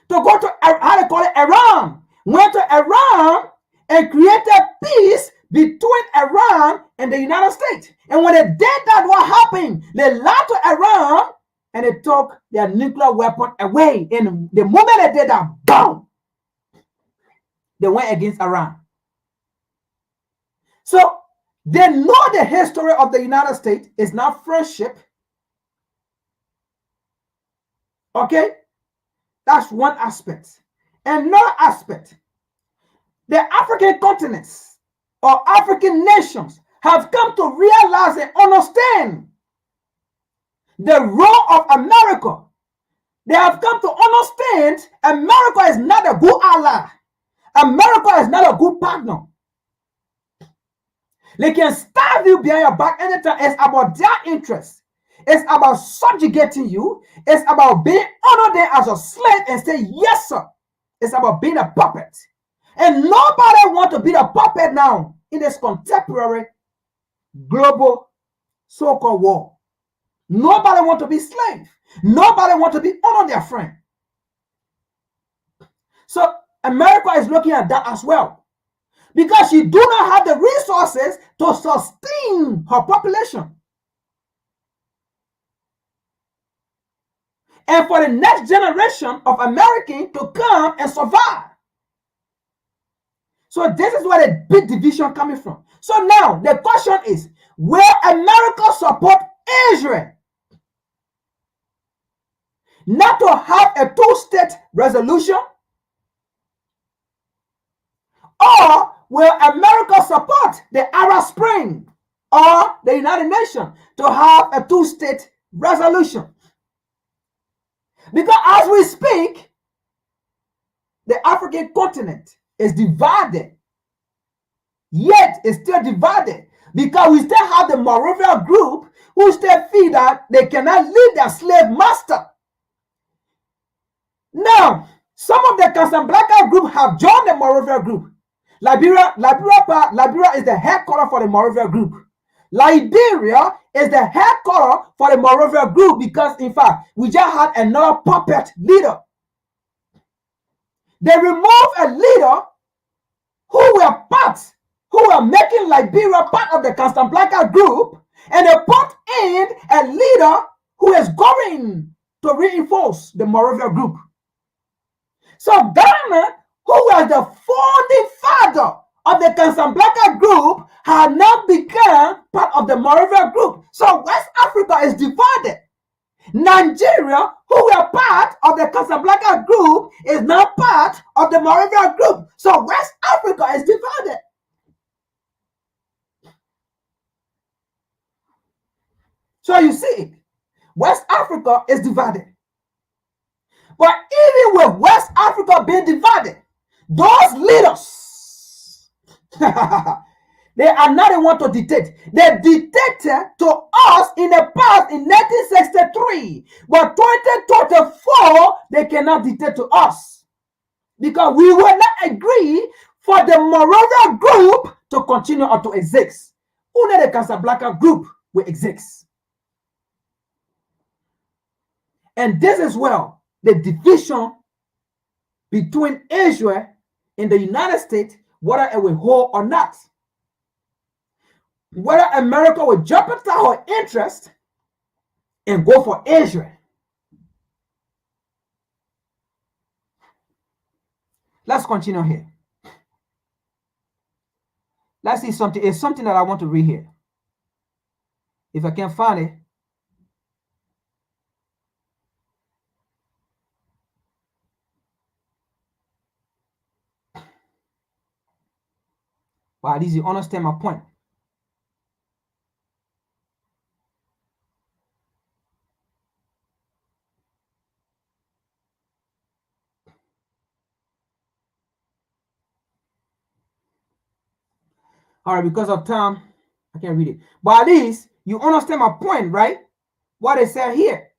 to go to, how they call it, Iran. Went to Iran and created peace between Iran and the United States. And when they did that, what happened? They lied to Iran and they took their nuclear weapon away. And the moment they did that, boom, they went against Iran. So they know the history of the United States is not friendship. Okay? That's one aspect. Another aspect, the African continents or African nations have come to realize and understand the role of America. They have come to understand America is not a good ally. America is not a good partner. They can stab you behind your back anytime. It's about their interests. It's about subjugating you. It's about being honored there as a slave and say, yes, sir. It's about being a puppet. And nobody wants to be a puppet now in this contemporary global so-called war. Nobody wants to be slave. Nobody wants to be honored their friend. So America is looking at that as well. Because she do not have the resources to sustain her population. And for the next generation of Americans to come and survive. So this is where the big division coming from. So now the question is, will America support Israel not to have a two-state resolution? Or will America support the Arab Spring or the United Nations to have a two-state resolution? Because as we speak, the African continent is divided. Yet it's still divided because we still have the Moravian group who still feel that they cannot leave their slave master. Now, some of the Casablanca group have joined the Moravian group. Liberia is the headquarters for the Moravian group. Liberia is the headquarters for the Moravian group because, in fact, we just had another puppet leader. They removed a leader who were making Liberia part of the Casablanca group, and they put in a leader who is going to reinforce the Moravian group. So Ghana, who was the founding father of the Casablanca group, had now become part of the Moravian group. So West Africa is divided. Nigeria, who were part of the Casablanca group, is now part of the Moravian group. So West Africa is divided. So you see, West Africa is divided. But even with West Africa being divided, those leaders, they are not the one to dictate. They dictated to us in the past in 1963. But 2024, they cannot dictate to us. Because we will not agree for the Moravian group to continue or to exist. Only the Casablanca group will exist. And this is where the division between Israel and the United States, whether it will hold or not. Whether America will jeopardize her interest and go for Israel. Let's continue here. Let's see something. It's something that I want to read here. If I can find it. But at least you understand my point. All right, because of time, I can't read it. But at least you understand my point, right? What they said here.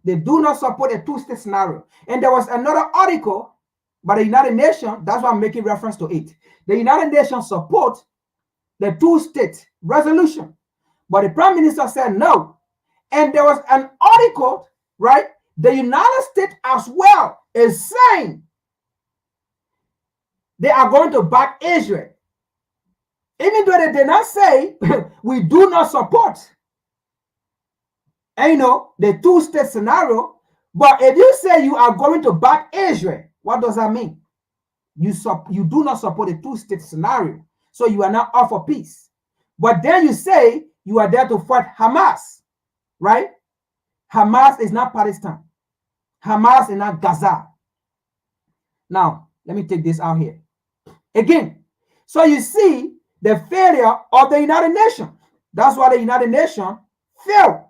They do not support a two-state scenario. And there was another article by the United Nations, that's why I'm making reference to it. The United Nations support the two-state resolution. But the Prime Minister said no. And there was an article, right? The United States as well is saying they are going to back Israel. Even though they did not say we do not support, and, the two-state scenario. But if you say you are going to back Israel, what does that mean? You do not support a two-state scenario, so you are not up for peace. But then you say you are there to fight Hamas, right? Hamas is not Palestine. Hamas is not Gaza. Now, let me take this out here. Again, so you see the failure of the United Nations. That's why the United Nations failed.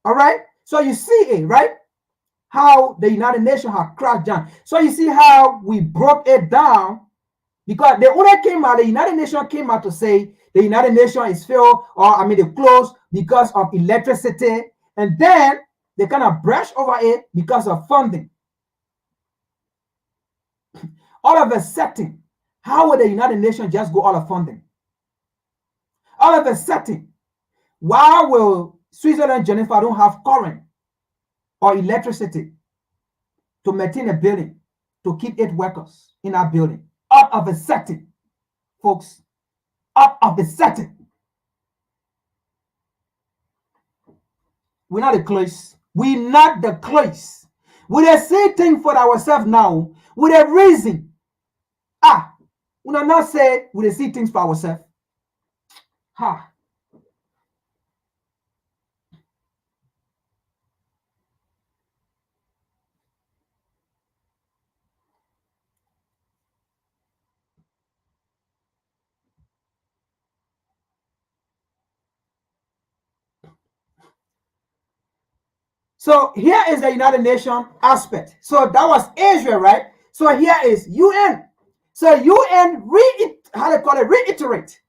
All right? So you see it, right? How the United Nations have cracked down. So you see how we broke it down, because the United Nations came out to say the United Nations is failed, or they closed because of electricity, and then they kind of brush over it because of funding. All of a sudden, how will the United Nations just go out of funding? All of a sudden, why will Switzerland, Geneva don't have current or electricity to maintain a building, to keep 8 workers in that building? Out of a sudden, folks, out of a sudden. We're not the close. We're not the close. We the same thing for ourselves now. With a reason. We not say we see things for ourselves. So here is the United Nations aspect. So that was Israel, right? So here is UN. So UN reiterate.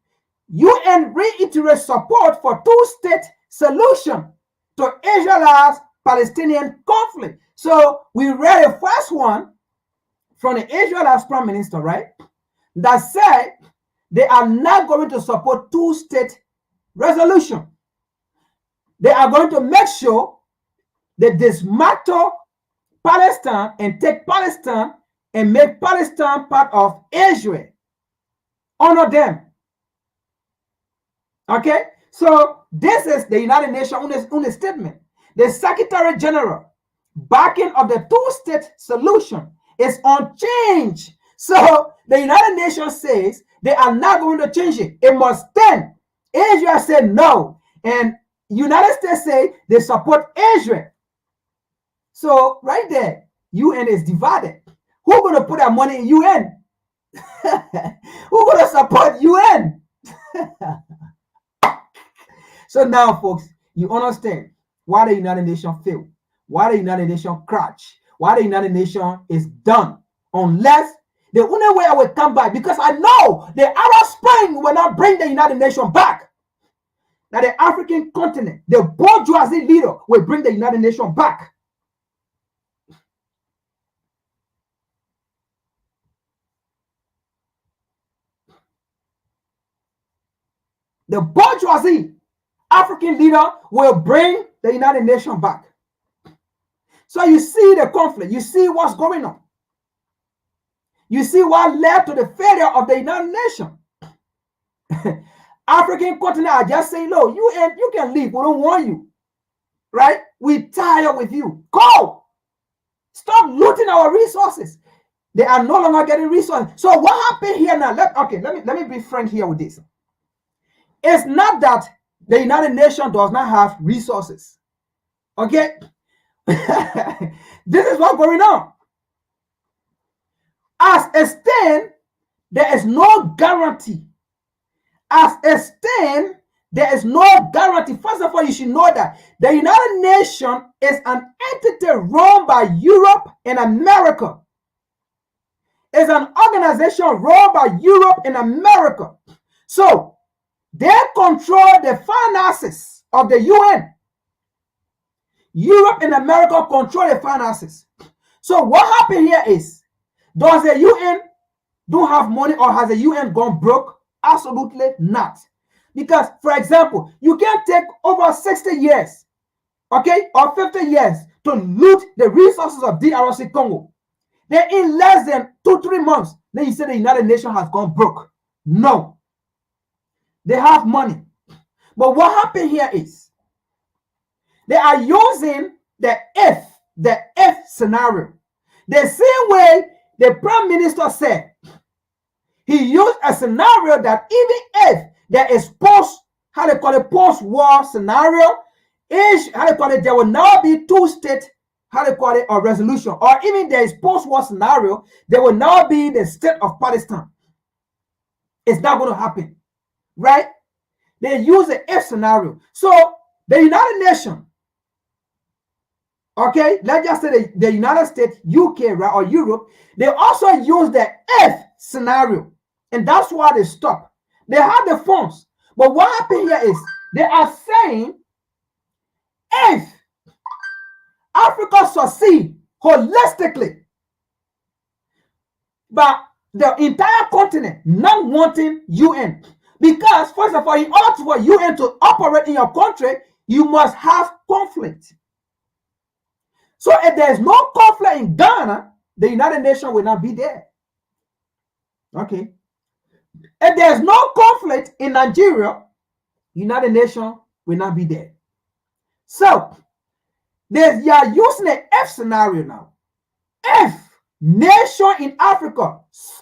UN reiterate support for two-state solution to Israel's Palestinian conflict. So we read the first one from the Israel's Prime Minister, right? That said they are not going to support two-state resolution. They are going to make sure they dismantle Palestine and take Palestine and make Palestine part of Israel. Honor them. Okay? So this is the United Nations own statement. The Secretary General backing of the two-state solution is unchanged. So the United Nations says they are not going to change it. It must stand. Israel said no. And United States say they support Israel. So right there, UN is divided. Who's going to put their money in UN? Who's going to support UN? So now, folks, you understand why the United Nations failed, why the United Nations crashed, why the United Nations is done. Unless the only way I will come back, because I know the Arab Spring will not bring the United Nations back. That the African continent, the bourgeoisie leader will bring the United Nations back. The bourgeoisie African leader will bring the United Nations back. So you see the conflict. You see what's going on. You see what led to the failure of the United Nations. African continent are just saying, no, you can leave. We don't want you. Right? We're tired with you. Go. Stop looting our resources. They are no longer getting resources. So what happened here now? Let me be frank here with this. It's not that the United Nations does not have resources. Okay? This is what's going on. As a stand, there is no guarantee As a stand, there is no guarantee. First of all, you should know that the United Nations is an entity run by Europe and America. It's an organization run by Europe and America. So they control the finances of the UN. Europe and America control the finances. So what happened here is, does the UN don't have money, or has the UN gone broke? Absolutely not. Because, for example, you can take over 60 years, okay, or 50 years to loot the resources of DRC Congo. Then in less than 2-3 months, then you say the United Nations has gone broke. No. They have money. But what happened here is, they are using the if scenario. The same way the Prime Minister said, he used a scenario that even if there is post-war scenario, there will now be two-state, a resolution. Or even there is post-war scenario, there will now be the state of Palestine. It's not going to happen, right? They use the if scenario. So the United Nations, okay, let's just say the United States, UK, right, or Europe, they also use the if scenario. And that's why they stop. They have the funds. But what happened here is, they are saying, if Africa succeed holistically, but the entire continent not wanting UN, because first of all, in order for UN to operate in your country, you must have conflict. So if there is no conflict in Ghana, the United Nations will not be there. Okay. If there is no conflict in Nigeria, United Nations will not be there. So you are using an F scenario now. If nation in Africa,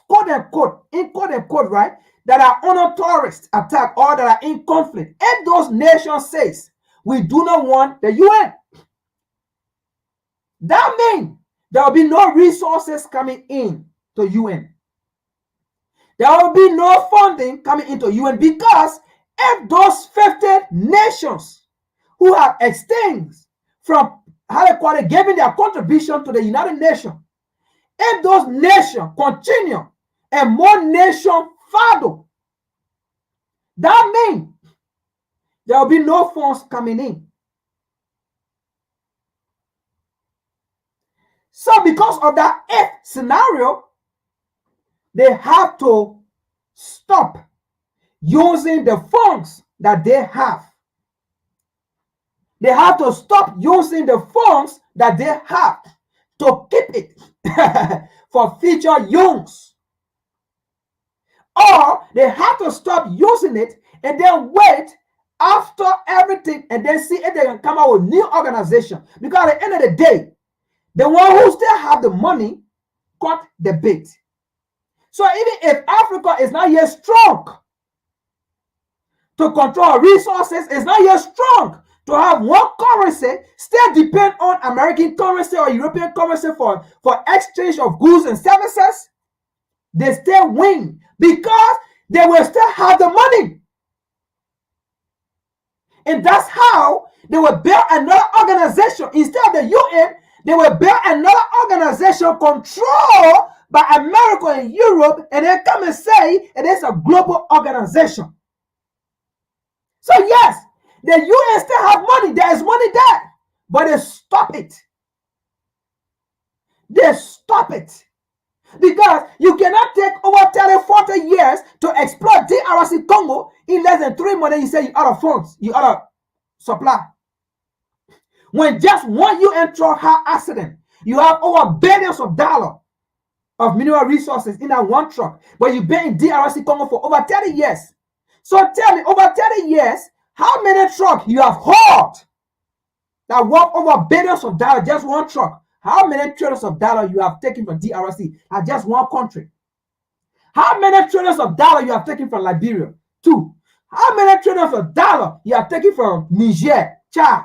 quote unquote, right, that are under terrorist attack or that are in conflict, if those nations says we do not want the UN, that means there will be no resources coming in to UN. There will be no funding coming into UN, because if those 50 nations who have abstained from giving their contribution to the United Nations, if those nations continue and more nations follow, that means there will be no funds coming in. So because of that if scenario, they have to stop using the funds that they have. They have to stop using the funds that they have to keep it for future use. Or they have to stop using it and then wait after everything and then see if they can come out with new organization. Because at the end of the day, the one who still have the money got the bait. So even if Africa is not yet strong to control resources, is not yet strong to have one currency, still depend on American currency or European currency for exchange of goods and services, they still win because they will still have the money. And that's how they will build another organization. Instead of the UN, they will build another organization controlled by America and Europe, and then come and say it is a global organization. So yes, the UN still have money. There is money there, but they stop it. They stop it. Because you cannot take over 30, 40 years to exploit DRC Congo in less than 3 months. You say you out of funds, you out of supply. When just one UN truck had accident, you have over billions of dollars of mineral resources in that one truck, but you've been in DRC Congo for over 30 years. So tell me, over 30 years, how many trucks you have hauled that worth over billions of dollars, just one truck? How many trillions of dollars you have taken from DRC at just one country? How many trillions of dollars you have taken from Liberia? 2. How many trillions of dollars you have taken from Niger, Chad,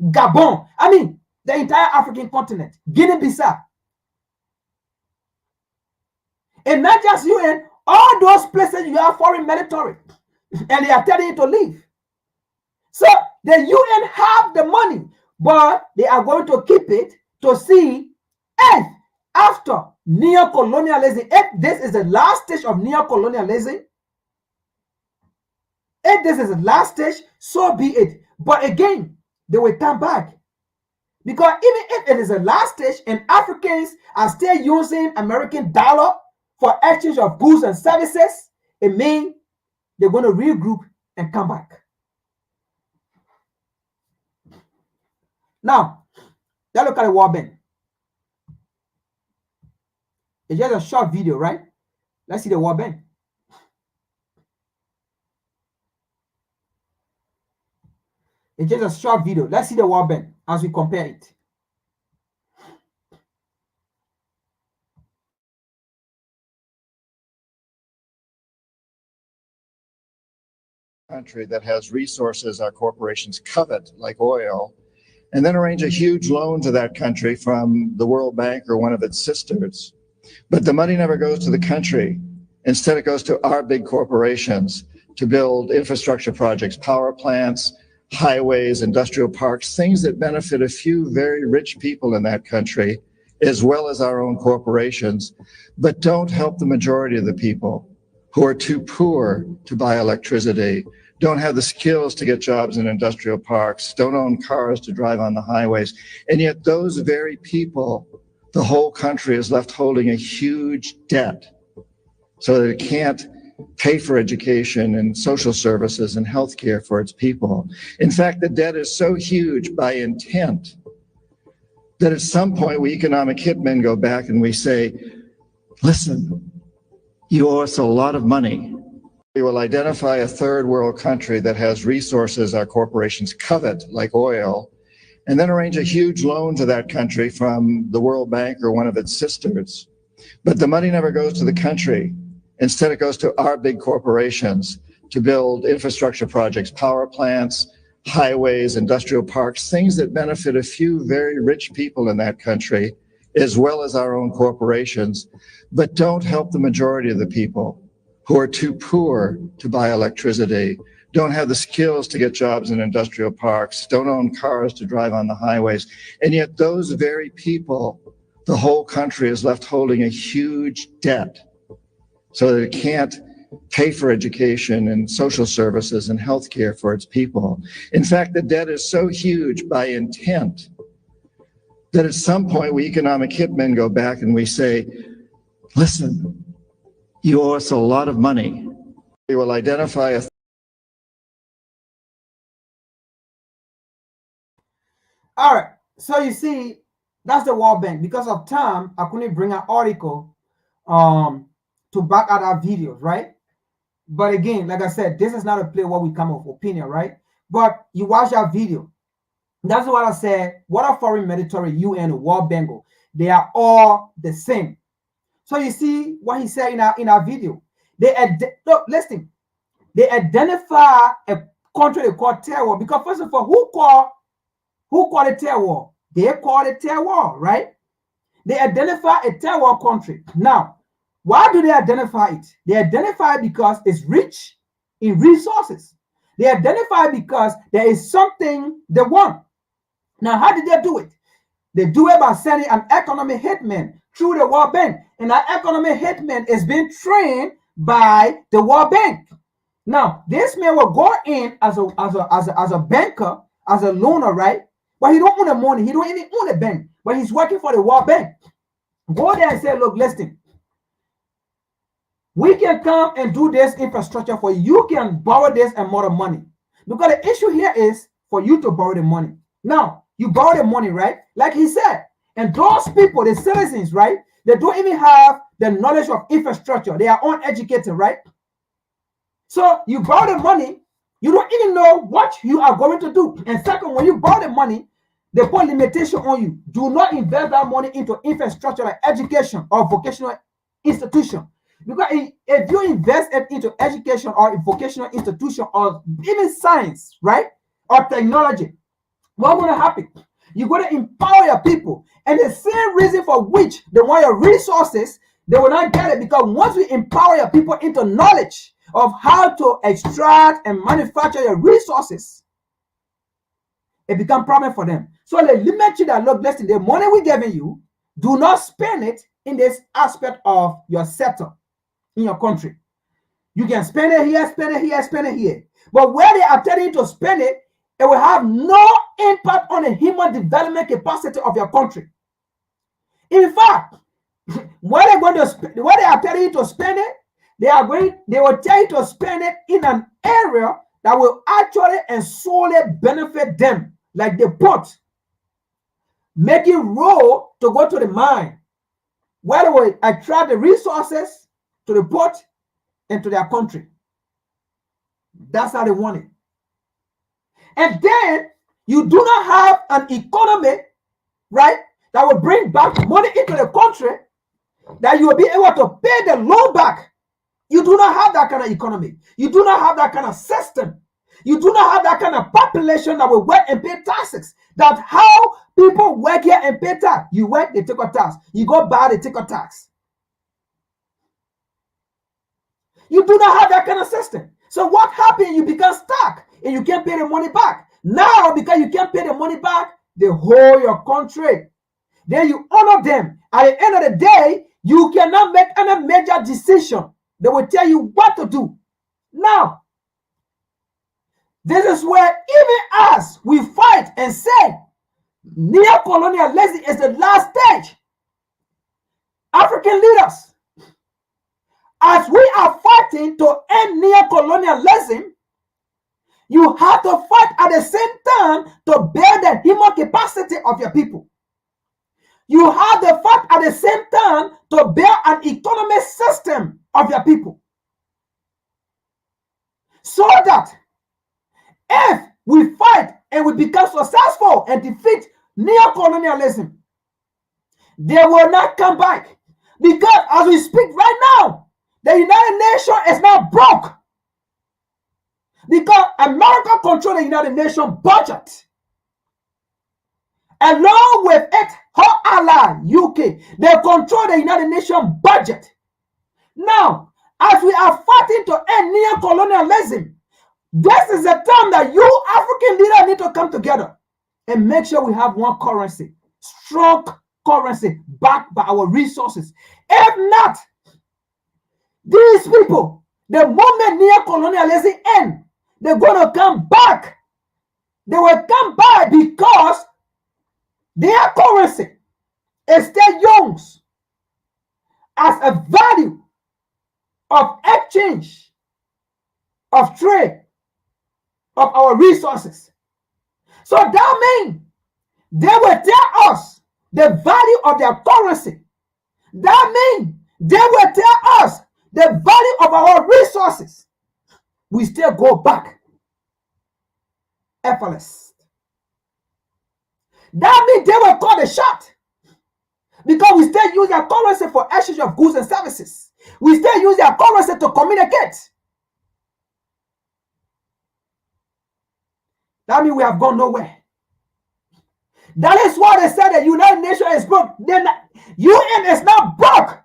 Gabon? I mean, the entire African continent, Guinea-Bissau. And not just UN, all those places you have foreign military. and they are telling you to leave. So the UN have the money, but they are going to keep it to see if after neo-colonialism, if this is the last stage of neo-colonialism, if this is the last stage, so be it. But again, they will turn back. Because even if it is the last stage and Africans are still using American dollar for exchange of goods and services, it means they're going to regroup and come back. Now, let's look at the World Bank. It's just a short video, right? Let's see the World Bank. It's just a short video. Let's see the World Bank as we compare it. Country that has resources our corporations covet, like oil, and then arrange a huge loan to that country from the World Bank or one of its sisters. But the money never goes to the country. Instead, it goes to our big corporations to build infrastructure projects, power plants, highways, industrial parks, things that benefit a few very rich people in that country, as well as our own corporations, but don't help the majority of the people who are too poor to buy electricity, don't have the skills to get jobs in industrial parks, don't own cars to drive on the highways. And yet those very people, the whole country is left holding a huge debt so that it can't pay for education and social services and healthcare for its people. In fact, the debt is so huge by intent that at some point we economic hitmen go back and we say, listen, you owe us a lot of money. We will identify a third world country that has resources our corporations covet, like oil, and then arrange a huge loan to that country from the World Bank or one of its sisters. But the money never goes to the country. Instead, it goes to our big corporations to build infrastructure projects, power plants, highways, industrial parks, things that benefit a few very rich people in that country, as well as our own corporations, but don't help the majority of the people who are too poor to buy electricity, don't have the skills to get jobs in industrial parks, don't own cars to drive on the highways. And yet those very people, the whole country is left holding a huge debt so that it can't pay for education and social services and healthcare for its people. In fact, the debt is so huge by intent that at some point we economic hitmen go back and we say, listen, you owe us a lot of money. We will identify a All right, so you see, that's the World Bank. Because of time, I couldn't bring an article to back out our videos, right? But again, like I said, this is not a play where we come with opinion, right? But you watch our video. That's what I said. What are foreign military, UN, World Bank? They are all the same. So you see what he said in our video. Look, listen. They identify a country they call terror because first of all, who call it terror? They call it terror, right? They identify a terror country. Now, why do they identify it? They identify it because it's rich in resources. They identify because there is something they want. Now, how did they do it? They do it by sending an economic hitman through the World Bank. And that economic hitman is being trained by the World Bank. Now, this man will go in as a banker, as a loaner, right? But he don't own the money. He don't even own a bank. But he's working for the World Bank. Go there and say, look, listen. We can come and do this infrastructure for you. You can borrow this and more money. Because the issue here is for you to borrow the money. Now, you borrow the money, right? Like he said. And those people, the citizens, right? They don't even have the knowledge of infrastructure. They are uneducated, right? So you borrow the money, you don't even know what you are going to do. And second, when you borrow the money, they put limitation on you. Do not invest that money into infrastructure like education or vocational institution. Because if you invest it into education or vocational institution or even science, right? Or technology, what's going to happen? You're going to empower your people. And the same reason for which they want your resources, they will not get it. Because once we empower your people into knowledge, of how to extract and manufacture your resources, it becomes a problem for them. So they limit you that, look, listen, the money we're giving you, do not spend it in this aspect of your sector in your country. You can spend it here, spend it here, spend it here. But where they are telling you to spend it, it will have no impact on the human development capacity of your country. In fact, where they are telling you to spend it, they will tell you to spend it in an area that will actually and solely benefit them, like the port, making road to go to the mine, where they will attract the resources to the port and to their country. That's how they want it. And then you do not have an economy, right, that will bring back money into the country, that you will be able to pay the loan back. You do not have that kind of economy. You do not have that kind of system. You do not have that kind of population that will work and pay taxes. That's how people work here and pay tax. You work, they take a tax. You go buy, they take a tax. You do not have that kind of system. So what happens? You become stuck and you can't pay the money back. Now, because you can't pay the money back, they hold your country. Then you honor them. At the end of the day, you cannot make any major decision. They will tell you what to do. Now, this is where even as we fight and say neo-colonialism is the last stage, African leaders, as we are fighting to end neo-colonialism, you have to fight at the same time to build the human capacity of your people. You have to fight at the same time to build an economic system of your people. So that if we fight and we become successful and defeat neo-colonialism, they will not come back. Because as we speak right now, the United Nations is not broke. Because America controls the United Nations budget. Along with its her ally, UK, they control the United Nations budget. Now, as we are fighting to end neo-colonialism, this is the time that you African leaders need to come together and make sure we have one currency, strong currency backed by our resources. If not, these people, the moment neo-colonialism ends, they're going to come back. They will come back because their currency is still used as a value of exchange, of trade, of our resources. So that means they will tell us the value of their currency. That means they will tell us the value of our resources. We still go back effortless. That means they will call the shot because we still use their currency for exchange of goods and services. We still use their currency to communicate. That means we have gone nowhere. That is why they said the United Nations is broke. UN is not broke.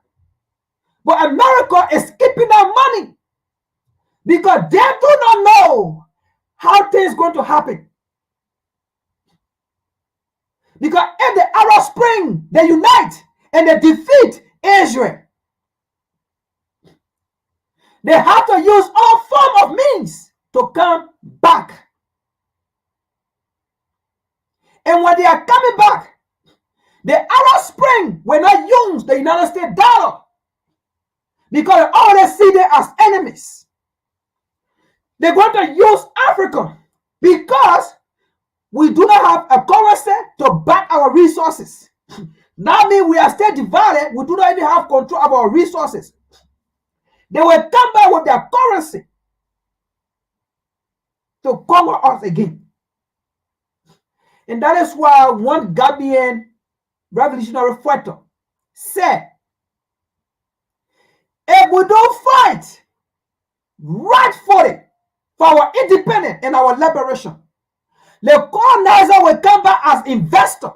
But America is keeping that money because they do not know how things are going to happen. Because if the Arab Spring, they unite and they defeat Israel, they have to use all form of means to come back. And when they are coming back, the Arab Spring will not use the United States dollar because they already see them as enemies. They're going to use Africa because we do not have a currency to back our resources. That means we are still divided. We do not even have control of our resources. They will come back with their currency to conquer us again. And that is why one Gambian revolutionary fighter said, if we don't fight rightfully for our independence and our liberation, the colonizer will come back as investors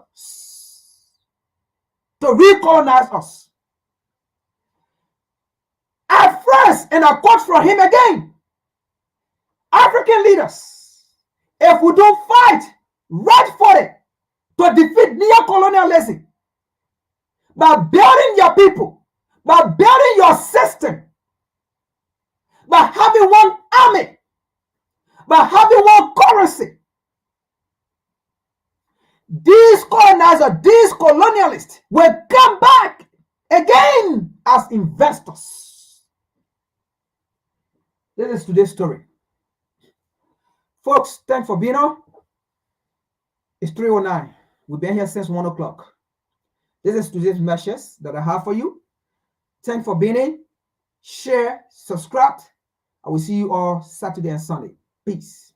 to recolonize us. at first, and I quote from him again, African leaders, if we don't fight right-footed to defeat neocolonialism by building your people, by building your system, by having one army, by having one currency, these colonizers, these colonialists will come back again as investors. This is today's story. Folks, thanks for being on. It's 3:09. We've been here since 1 o'clock. This is today's messages that I have for you. Thanks for being in. Share, subscribe. I will see you all Saturday and Sunday. Peace.